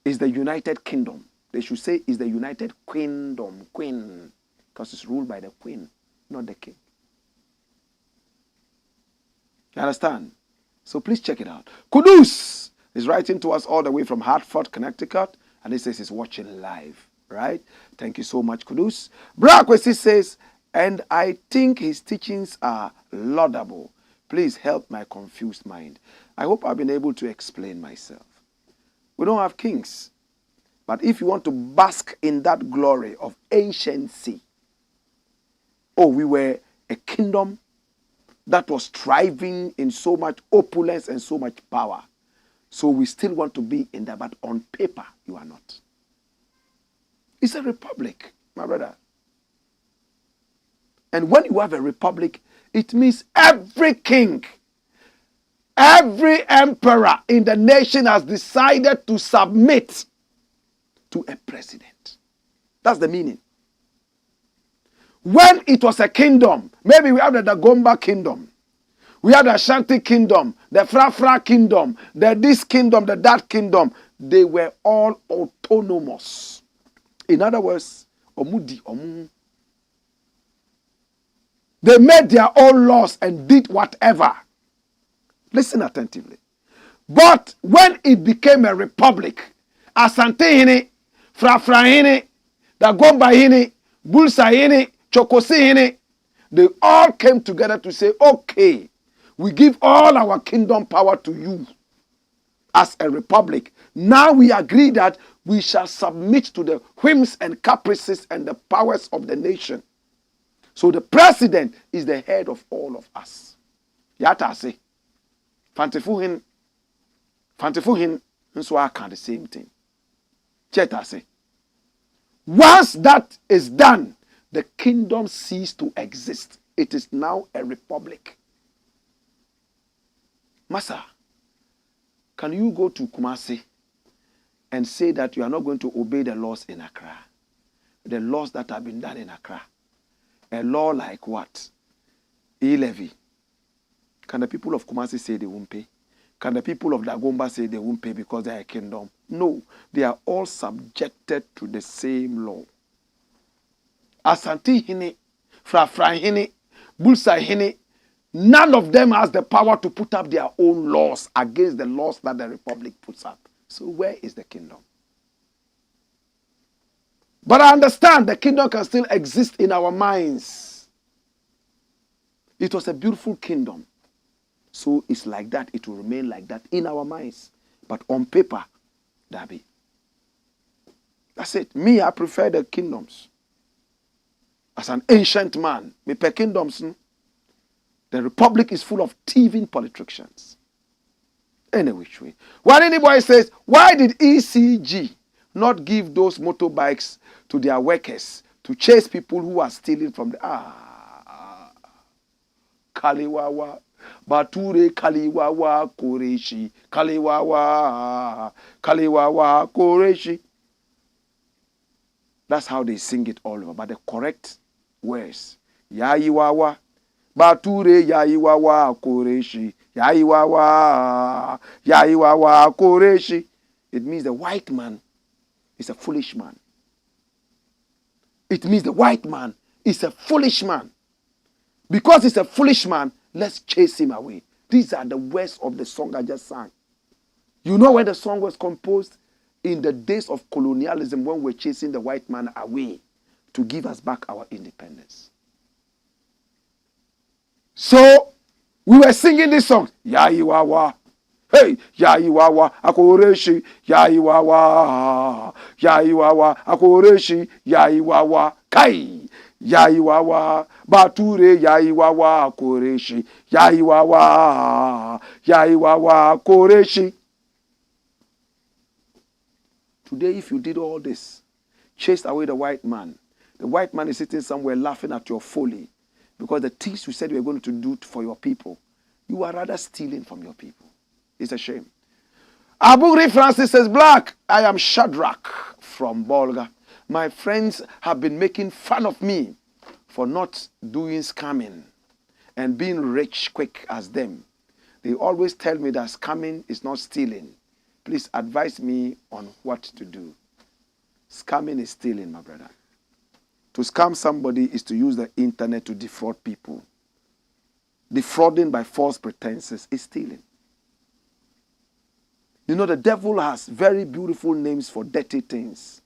is the United Kingdom. They should say is the United Queen, because it's ruled by the queen, not the king. You understand? So please check it out. Kudus is writing to us all the way from Hartford, Connecticut, and he says he's watching live, right? Thank you so much, Kudus. Blakk says, "And I think his teachings are laudable. Please help my confused mind." I hope I've been able to explain myself. We don't have kings. But if you want to bask in that glory of anciency, oh, we were a kingdom that was thriving in so much opulence and so much power. So we still want to be in that, but on paper, you are not. It's a republic, my brother. And when you have a republic, it means every king, every emperor in the nation has decided to submit to a president. That's the meaning. When it was a kingdom, maybe we have the Dagomba kingdom, we have the Ashanti kingdom, the Frafra kingdom, the this kingdom, the that kingdom. They were all autonomous. In other words, they made their own laws and did whatever. Listen attentively. But when it became a republic, Asante hini, Frafra hini, Dagomba hini, Bulsa hini, Chokosi hini, they all came together to say, okay, we give all our kingdom power to you as a republic. Now we agree that we shall submit to the whims and caprices and the powers of the nation. So the president is the head of all of us. Yata say, Fantifuhin, nso aka the same thing. Cheta say, Once that is done, the kingdom ceases to exist. It is now a republic. Massa, can you go to Kumasi and say that you are not going to obey the laws in Accra? The laws that have been done in Accra. A law like what? E-levy. Can the people of Kumasi say they won't pay? Can the people of Dagomba say they won't pay because they are a kingdom? No, they are all subjected to the same law. Asante Hine, Frafra Hine, Bulsa Hine, none of them has the power to put up their own laws against the laws that the republic puts up. So where is the kingdom? But I understand the kingdom can still exist in our minds. It was a beautiful kingdom. So it's like that. It will remain like that in our minds. But on paper, that be. That's it. Me, I prefer the kingdoms. As an ancient man, me per kingdoms. The republic is full of thieving politicians. Any which way. When anybody says, why did ECG not give those motorbikes to their workers to chase people who are stealing from the... Kaliwawa. Bature Kaliwawa Koreshi. Kaliwawa. Kaliwawa Koreshi. That's how they sing it all over. But the correct words. Yayiwawa. Bature Yayiwawa Koreshi. Yayiwawa. Yayiwawa Koreshi. It means the white man is a foolish man. It means the white man is a foolish man. Because he's a foolish man, let's chase him away. These are the words of the song I just sang. You know where the song was composed? In the days of colonialism, when we're chasing the white man away to give us back our independence. So, we were singing this song. Yayiwawa. Hey, Yayiwawa, Akoreshi, Yayiwawa, Yayiwawa, Akoreshi, Yayiwawa, Kai, Yayiwawa, Bature, Yayiwawa, Akoreshi, Yayiwawa, Yayiwawa, Akoreshi. Today, if you did all this, chased away the white man is sitting somewhere laughing at your folly because the things you said you were going to do for your people, you are rather stealing from your people. It's a shame. Aburi Francis says, Blakk, I am Shadrach from Bolga. My friends have been making fun of me for not doing scamming and being rich quick as them. They always tell me that scamming is not stealing. Please advise me on what to do. Scamming is stealing, my brother. To scam somebody is to use the internet to defraud people. Defrauding by false pretenses is stealing. You know, the devil has very beautiful names for dirty things.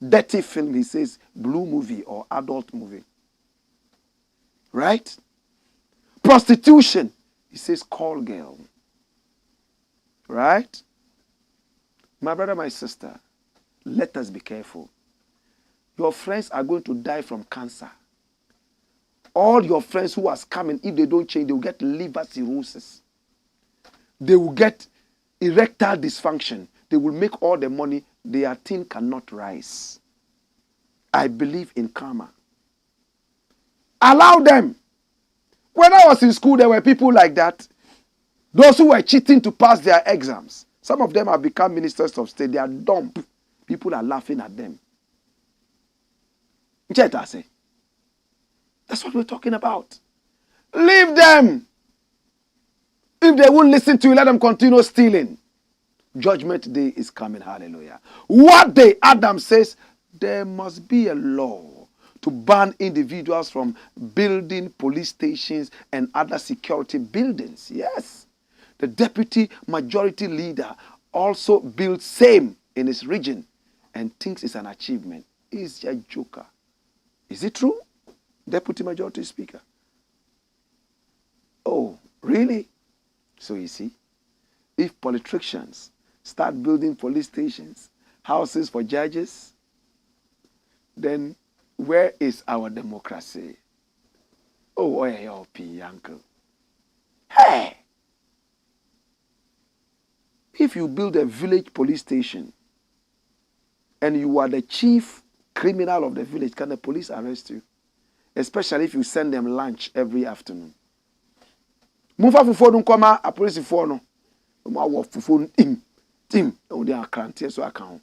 Dirty film, he says, blue movie or adult movie. Right? Prostitution, he says, call girl. Right? My brother, my sister, let us be careful. Your friends are going to die from cancer. All your friends who are scamming, if they don't change, they will get liver cirrhosis. They will get erectile dysfunction. They will make all the money. Their thing cannot rise. I believe in karma. Allow them. When I was in school, there were people like that. Those who were cheating to pass their exams. Some of them have become ministers of state. They are dumb. People are laughing at them. That's what we're talking about. Leave them. If they won't listen to you, let them continue stealing. Judgment day is coming. Hallelujah. What day? Adam says, there must be a law to ban individuals from building police stations and other security buildings. Yes. The deputy majority leader also built same in his region and thinks it's an achievement. He's a joker. Is it true? Deputy majority speaker. Oh, really? So you see, if politicians start building police stations, houses for judges, then where is our democracy? Oh, OALP, uncle. Hey! If you build a village police station and you are the chief criminal of the village, can the police arrest you? Especially if you send them lunch every afternoon. Mufa fufu no koma a police for no. Ma wo fufu tim o de akrante so aka ho.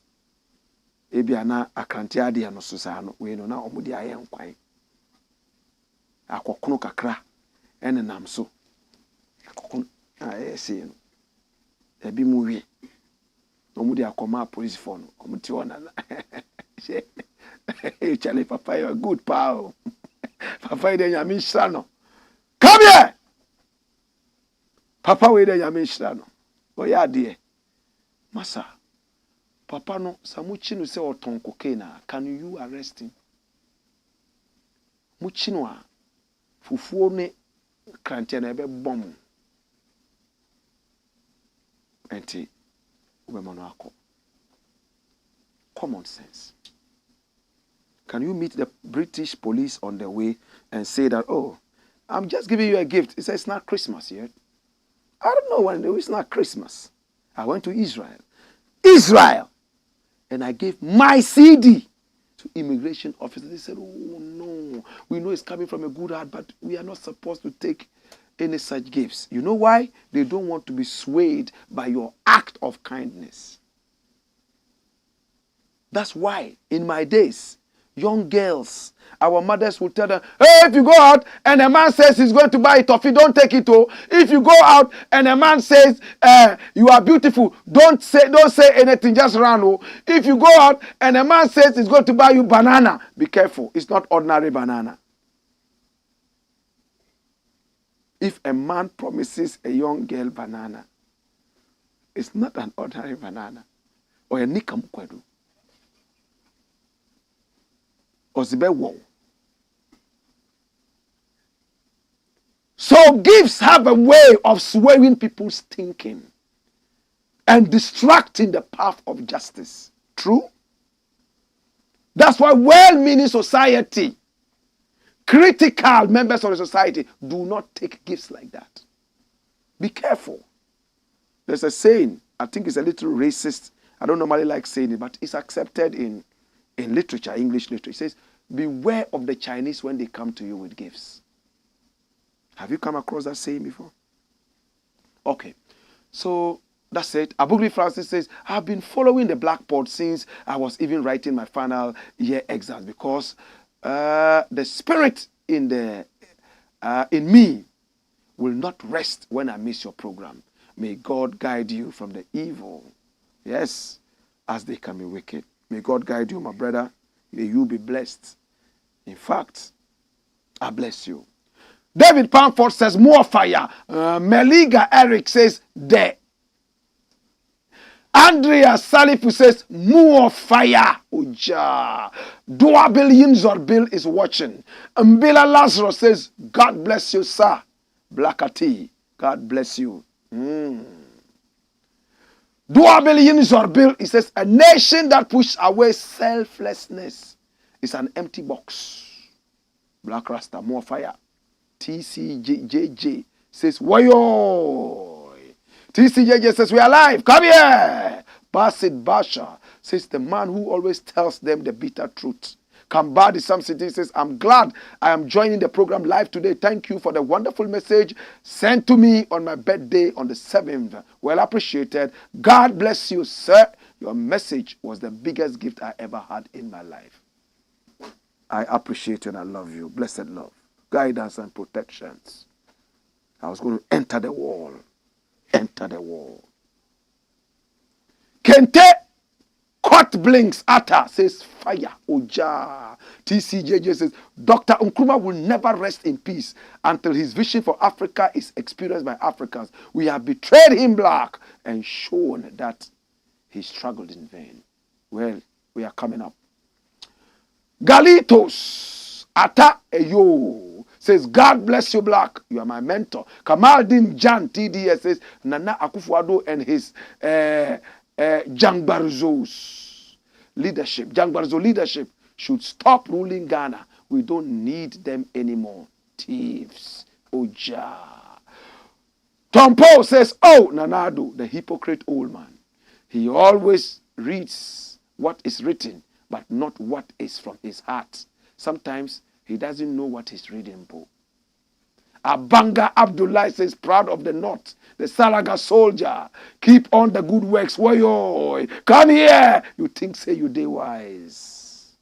Ebia na akrante ade no so sa no we no na omo de aye nkwan. Akokono kakra ene nam so. Akokono see no. Ebi mu wi. Omo de akoma police for no. Omo ti ona. Hey, Charlie, Papa, you're good, pal. Papa, then you mean Shano. Come here! Papa, we then you mean Shano. Oh, yeah, dear. Massa, Papa, no, Samuchino say or ton cocaine. Can you arrest him? Muchinwa, Fufuone, Crantiana, bomb. Enti, Ubemonako. Common sense. Can you meet the British police on the way and say that, oh, I'm just giving you a gift? He says, it's not Christmas yet. I don't know when it's not Christmas. I went to Israel, and I gave my CD to immigration officers. They said, oh, no, we know it's coming from a good heart, but we are not supposed to take any such gifts. You know why? They don't want to be swayed by your act of kindness. That's why, in my days, young girls, our mothers will tell them, hey, if you go out and a man says he's going to buy a toffee, don't take it. Oh, if you go out and a man says you are beautiful, don't say anything, just run. Oh, if you go out and a man says he's going to buy you banana, be careful. It's not ordinary banana. If a man promises a young girl banana, it's not an ordinary banana or a nikamukwedu. So gifts have a way of swaying people's thinking and distracting the path of justice. True? That's why well-meaning society, critical members of the society, do not take gifts like that. Be careful. There's a saying, I think it's a little racist. I don't normally like saying it, but it's accepted in literature, English literature. It says, beware of the Chinese when they come to you with gifts. Have you come across that saying before? Okay. So that's it. Abugri Francis says, I've been following the Blackboard since I was even writing my final year exams because the spirit in me will not rest when I miss your program. May God guide you from the evil. Yes, as they can be wicked. May God guide you, my brother. May you be blessed. In fact, I bless you. David Pamford says, more fire. Meliga Eric says, there. Andrea Salifu says, more fire. Uja. Duabil Yinzorbil is watching. Mbila Lazarus says, God bless you, sir. Blakk, God bless you. Duabel, he says, a nation that pushes away selflessness is an empty box. Blakk Rasta, more fire. TCJJ says, Wayo. TCJJ says, we are alive. Come here. Basit Basha says, the man who always tells them the bitter truth. Kambadi Sam City says, I'm glad I am joining the program live today. Thank you for the wonderful message sent to me on my birthday on the 7th. Well appreciated. God bless you, sir. Your message was the biggest gift I ever had in my life. I appreciate you and I love you. Blessed love, guidance and protections. I was going to enter the wall. Enter the wall. Kente Court blinks. Atta says fire. Oja. TCJJ says Dr. Nkrumah will never rest in peace until his vision for Africa is experienced by Africans. We have betrayed him, Blakk, and shown that he struggled in vain. Well, we are coming up. Galitos Atta Eyo says, God bless you, Blakk. You are my mentor. Kamaldin Jan TDS says, Nana Akufo-Addo and his Jangbarzo's leadership, Jangbarzo leadership should stop ruling Ghana. We don't need them anymore. Thieves. Oja. Tom Paul says, oh, Nanado, the hypocrite old man. He always reads what is written, but not what is from his heart. Sometimes he doesn't know what he's reading, bro. Abanga Abdullah says, proud of the North, the Salaga soldier. Keep on the good works. Woyo, come here. You think, say you day wise.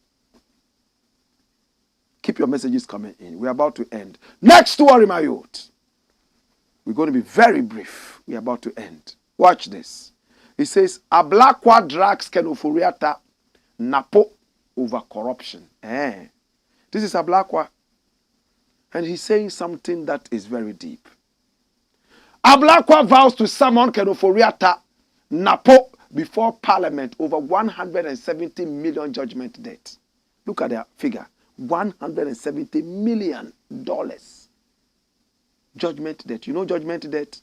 Keep your messages coming in. We're about to end. Next story, my youth. We're going to be very brief. We're about to end. Watch this. It says, ABLAKWA DRAGS OFORI-ATTA NAPO over corruption. This is ABLAKWA. And he's saying something that is very deep. ABLAKWA vows to summon OFORI-ATTA NAPO before Parliament over 170 million judgment debt. Look at the figure. $170 million. Judgment debt. You know judgment debt?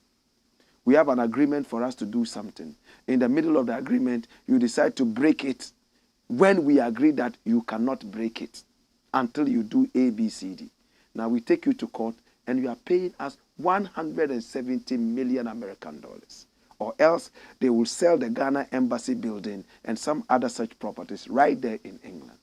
We have an agreement for us to do something. In the middle of the agreement, you decide to break it when we agree that you cannot break it until you do A, B, C, D. Now we take you to court and you are paying us 170 million American dollars. Or else they will sell the Ghana Embassy building and some other such properties right there in England.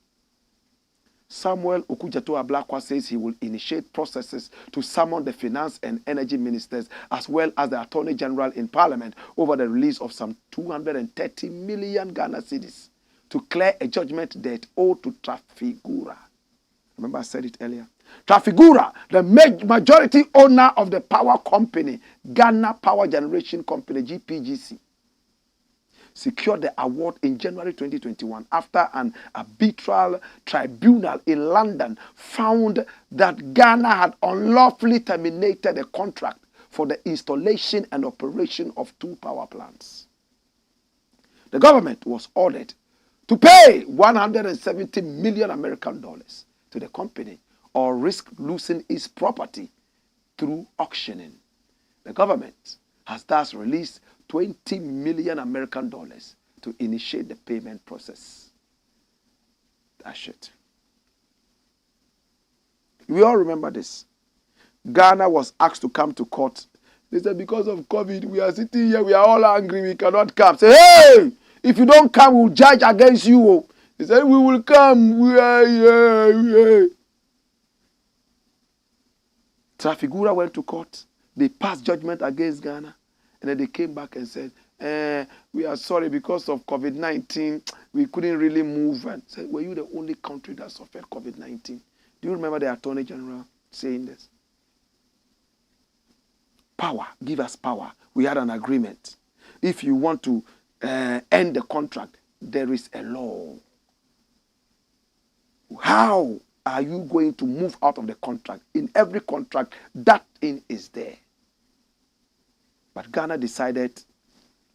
Samuel Okudzeto ABLAKWA says he will initiate processes to summon the finance and energy ministers as well as the Attorney General in Parliament over the release of some 230 million Ghana cedis to clear a judgment debt owed to Trafigura. Remember I said it earlier? Trafigura, the majority owner of the power company, Ghana Power Generation Company, GPGC, secured the award in January 2021 after an arbitral tribunal in London found that Ghana had unlawfully terminated a contract for the installation and operation of 2 power plants. The government was ordered to pay 170 million American dollars to the company or risk losing its property through auctioning. The government has thus released 20 million American dollars to initiate the payment process. That's it. We all remember this. Ghana was asked to come to court. They said, because of COVID, we are sitting here, we are all angry, we cannot come. Say, hey, if you don't come, we'll judge against you. They said, we will come. Trafigura went to court. They passed judgment against Ghana. And then they came back and said, we are sorry because of COVID-19, we couldn't really move. And said, were you the only country that suffered COVID-19? Do you remember the Attorney General saying this? Power, give us power. We had an agreement. If you want to end the contract, there is a law. How are you going to move out of the contract? In every contract, that thing is there. But Ghana decided,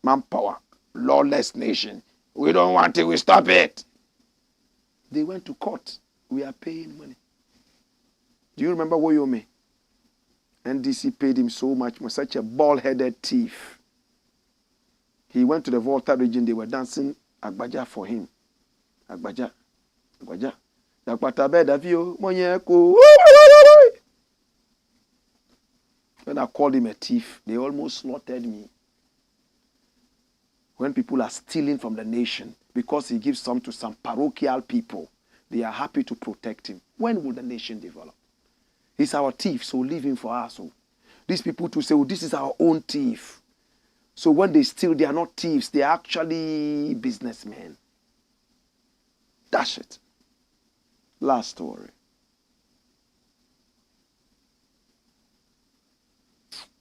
manpower, lawless nation. We don't want it, we stop it. They went to court. We are paying money. Do you remember Woyome? NDC paid him so much, was such a bald-headed thief. He went to the Volta region, they were dancing Agbaja for him. Agbaja. When I called him a thief, they almost slaughtered me. When people are stealing from the nation, because he gives some to some parochial people, they are happy to protect him. When will the nation develop? He's our thief, so leave him for us. So these people to say, oh, this is our own thief. So when they steal, they are not thieves. They are actually businessmen. That's it. Last story.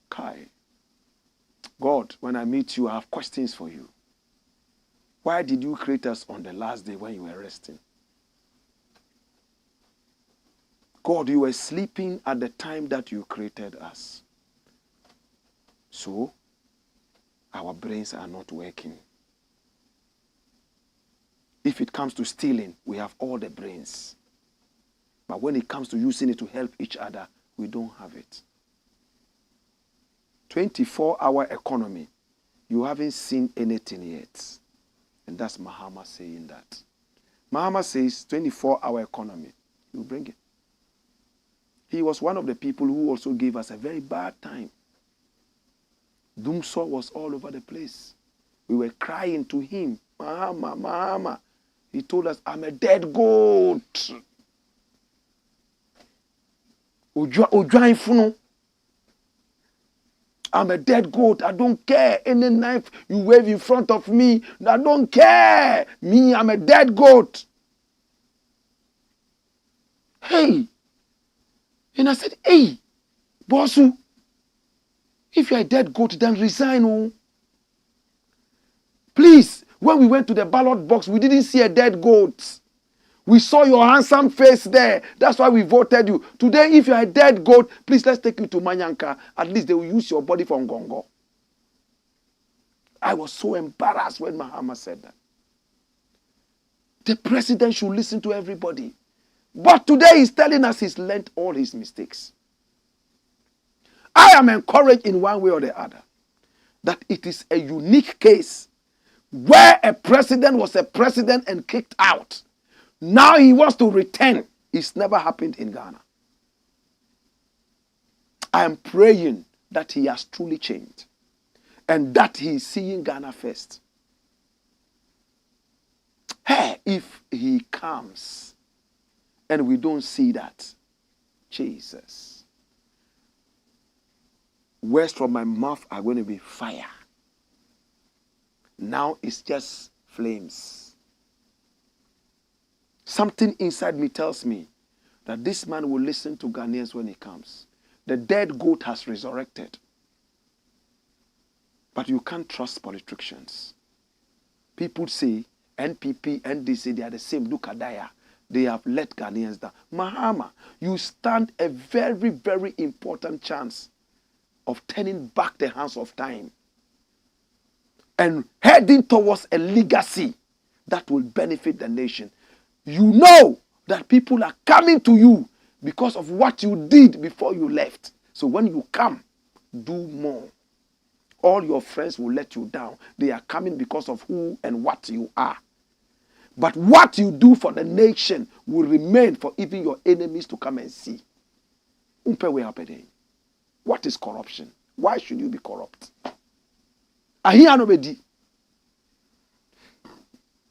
Kai. God, when I meet you, I have questions for you. Why did you create us on the last day when you were resting? God, you were sleeping at the time that you created us. So, our brains are not working. If it comes to stealing, we have all the brains. But when it comes to using it to help each other, we don't have it. 24-hour economy, you haven't seen anything yet. And that's Mahama saying that. Mahama says 24-hour economy, you bring it. He was one of the people who also gave us a very bad time. Doomsaw was all over the place. We were crying to him, Mahama, Mahama. He told us, I'm a dead goat. I'm a dead goat. I don't care. Any knife you wave in front of me, I don't care. Me, I'm a dead goat. Hey. And I said, hey, bossu, if you're a dead goat, then resign. Oh. Please, when we went to the ballot box, we didn't see a dead goat. We saw your handsome face there. That's why we voted you. Today, if you're a dead goat, please let's take you to Manyanka. At least they will use your body for Ngongo. I was so embarrassed when Mahama said that. The president should listen to everybody. But today he's telling us he's learned all his mistakes. I am encouraged in one way or the other that it is a unique case where a president was a president and kicked out. Now he wants to return. It's never happened in Ghana. I am praying that he has truly changed and that he is seeing Ghana first. Hey, if he comes and we don't see that, Jesus, words from my mouth are going to be fire. Now it's just flames. Something inside me tells me that this man will listen to Ghanaians when he comes. The dead goat has resurrected. But you can't trust politicians. People say NPP, NDC, they are the same. Look at Daya. They have let Ghanaians down. Mahama, you stand a very, very important chance of turning back the hands of time and heading towards a legacy that will benefit the nation. You know that people are coming to you because of what you did before you left. So when you come, do more. All your friends will let you down. They are coming because of who and what you are. But what you do for the nation will remain for even your enemies to come and see. What is corruption? Why should you be corrupt?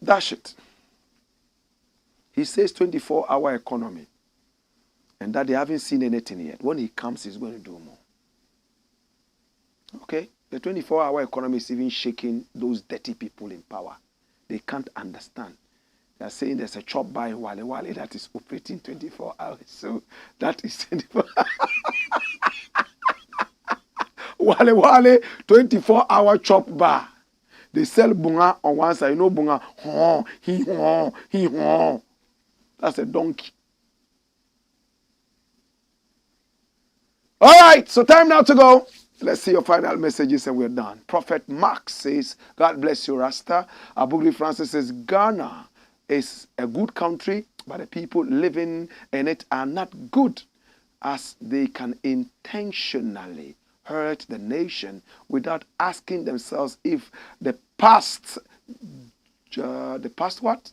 Dash it. He says 24-hour economy and that they haven't seen anything yet. When he comes, he's going to do more. Okay? The 24-hour economy is even shaking those dirty people in power. They can't understand. They are saying there's a chop by Wale Wale that is operating 24 hours. So that is 24 Wale Wale 24-hour chop bar. They sell bunga on one side. You know bunga. He. That's a donkey. All right, so time now to go. Let's see your final messages and we're done. Prophet Mark says, God bless you, Rasta. Abugri Francis says, Ghana is a good country, but the people living in it are not good, as they can intentionally hurt the nation without asking themselves if the past what?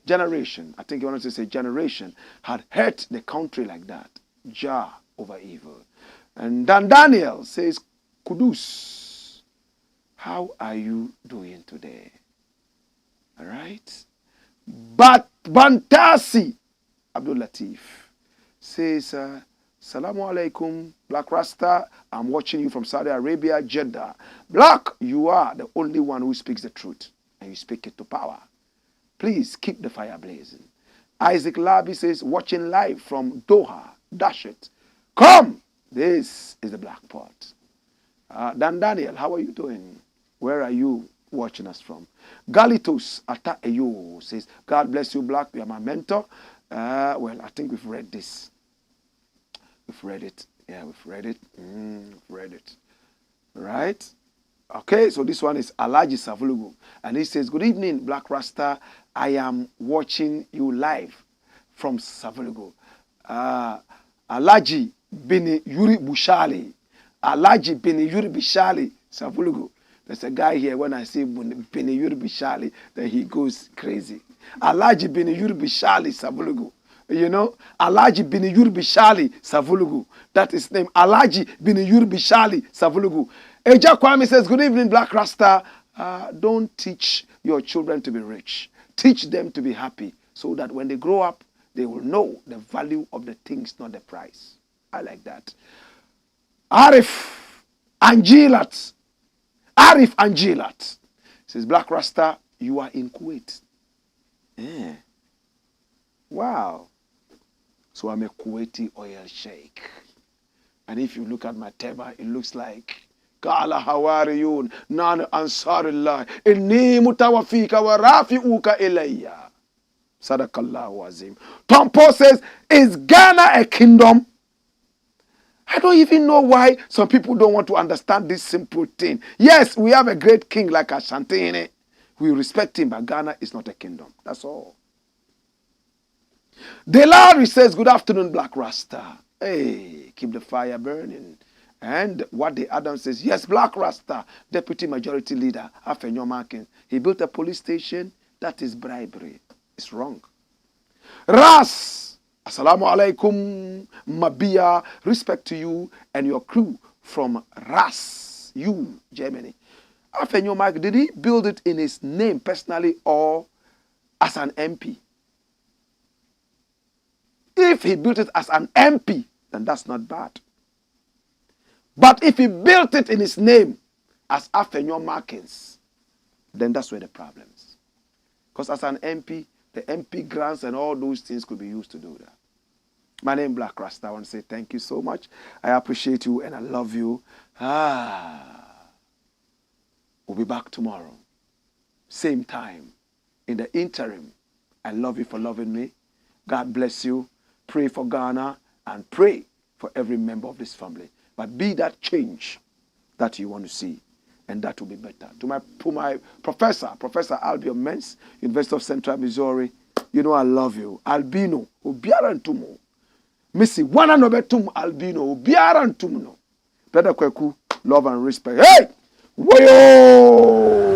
Generation, I think you wanted to say generation, had hurt the country like that. Jah over evil. And Dan Daniel says, Kudus, how are you doing today? All right. But Bantasi Abdul Latif says, Salamu alaikum, Blakk Rasta. I'm watching you from Saudi Arabia, Jeddah. Blakk, you are the only one who speaks the truth, and you speak it to power. Please keep the fire blazing. Isaac Labi says, watching live from Doha. Dash it. Come! This is the Black Pot. Dan Daniel, how are you doing? Where are you watching us from? Galitos Ata Eyo says, God bless you, Blakk. You are my mentor. Well, I think we've read this. We've read it. Yeah, we've read it. We've read it. Right? Okay, so this one is Alaji Savulugu. And he says, good evening, Blakk Rasta. I am watching you live from Savulugu. Alaji Bini Yuri Bushali. Alaji Bini Yuri Bishali Savulugu. There's a guy here, when I say Bini Yuri Bishali, then he goes crazy. Alaji Bini Yuri Bishali Savulugu. You know, Alaji Bini Yuri Bishali Savulugu. That is his name. Alaji Bini Yuri Bishali Savulugu. Eja Kwame says, good evening, Blakk Rasta. Don't teach your children to be rich. Teach them to be happy so that when they grow up, they will know the value of the things, not the price. I like that. Arif Anjilat. Arif Anjilat says, Blakk Rasta, you are in Kuwait. Yeah. Wow. So I'm a Kuwaiti oil sheikh. And if you look at my teba, it looks like Kala hawariyun nan ansarullah inni mutawafika wa rafi'uka ilayya. Sadakallahu azim. Tom Paul says, is Ghana a kingdom? I don't even know why some people don't want to understand this simple thing. Yes, we have a great king like Ashanti. We respect him, but Ghana is not a kingdom. That's all. Delari says, good afternoon, Blakk Rasta. Hey, keep the fire burning. And what the Adam says, yes, Blakk Rasta, deputy majority leader, Afenyo Markin. He built a police station. That is bribery. It's wrong. Ras, assalamu alaikum, Mabia, respect to you and your crew from Ras, you, Germany. Afenyo Markin, did he build it in his name personally or as an MP? If he built it as an MP, then that's not bad. But if he built it in his name as Afenyo Markins, then that's where the problem is. Because as an MP, the MP grants and all those things could be used to do that. My name is Blakk Rasta. I want to say thank you so much. I appreciate you and I love you. We'll be back tomorrow. Same time. In the interim, I love you for loving me. God bless you. Pray for Ghana and pray for every member of this family. But be that change that you want to see. And that will be better. To my professor, Professor Albion Mens, University of Central Missouri, you know I love you. Albino, Obiara Ntumo. Missy, one and over tum Albino, Obiara Ntumo. Brother Kweku, love and respect. Hey! Wayo!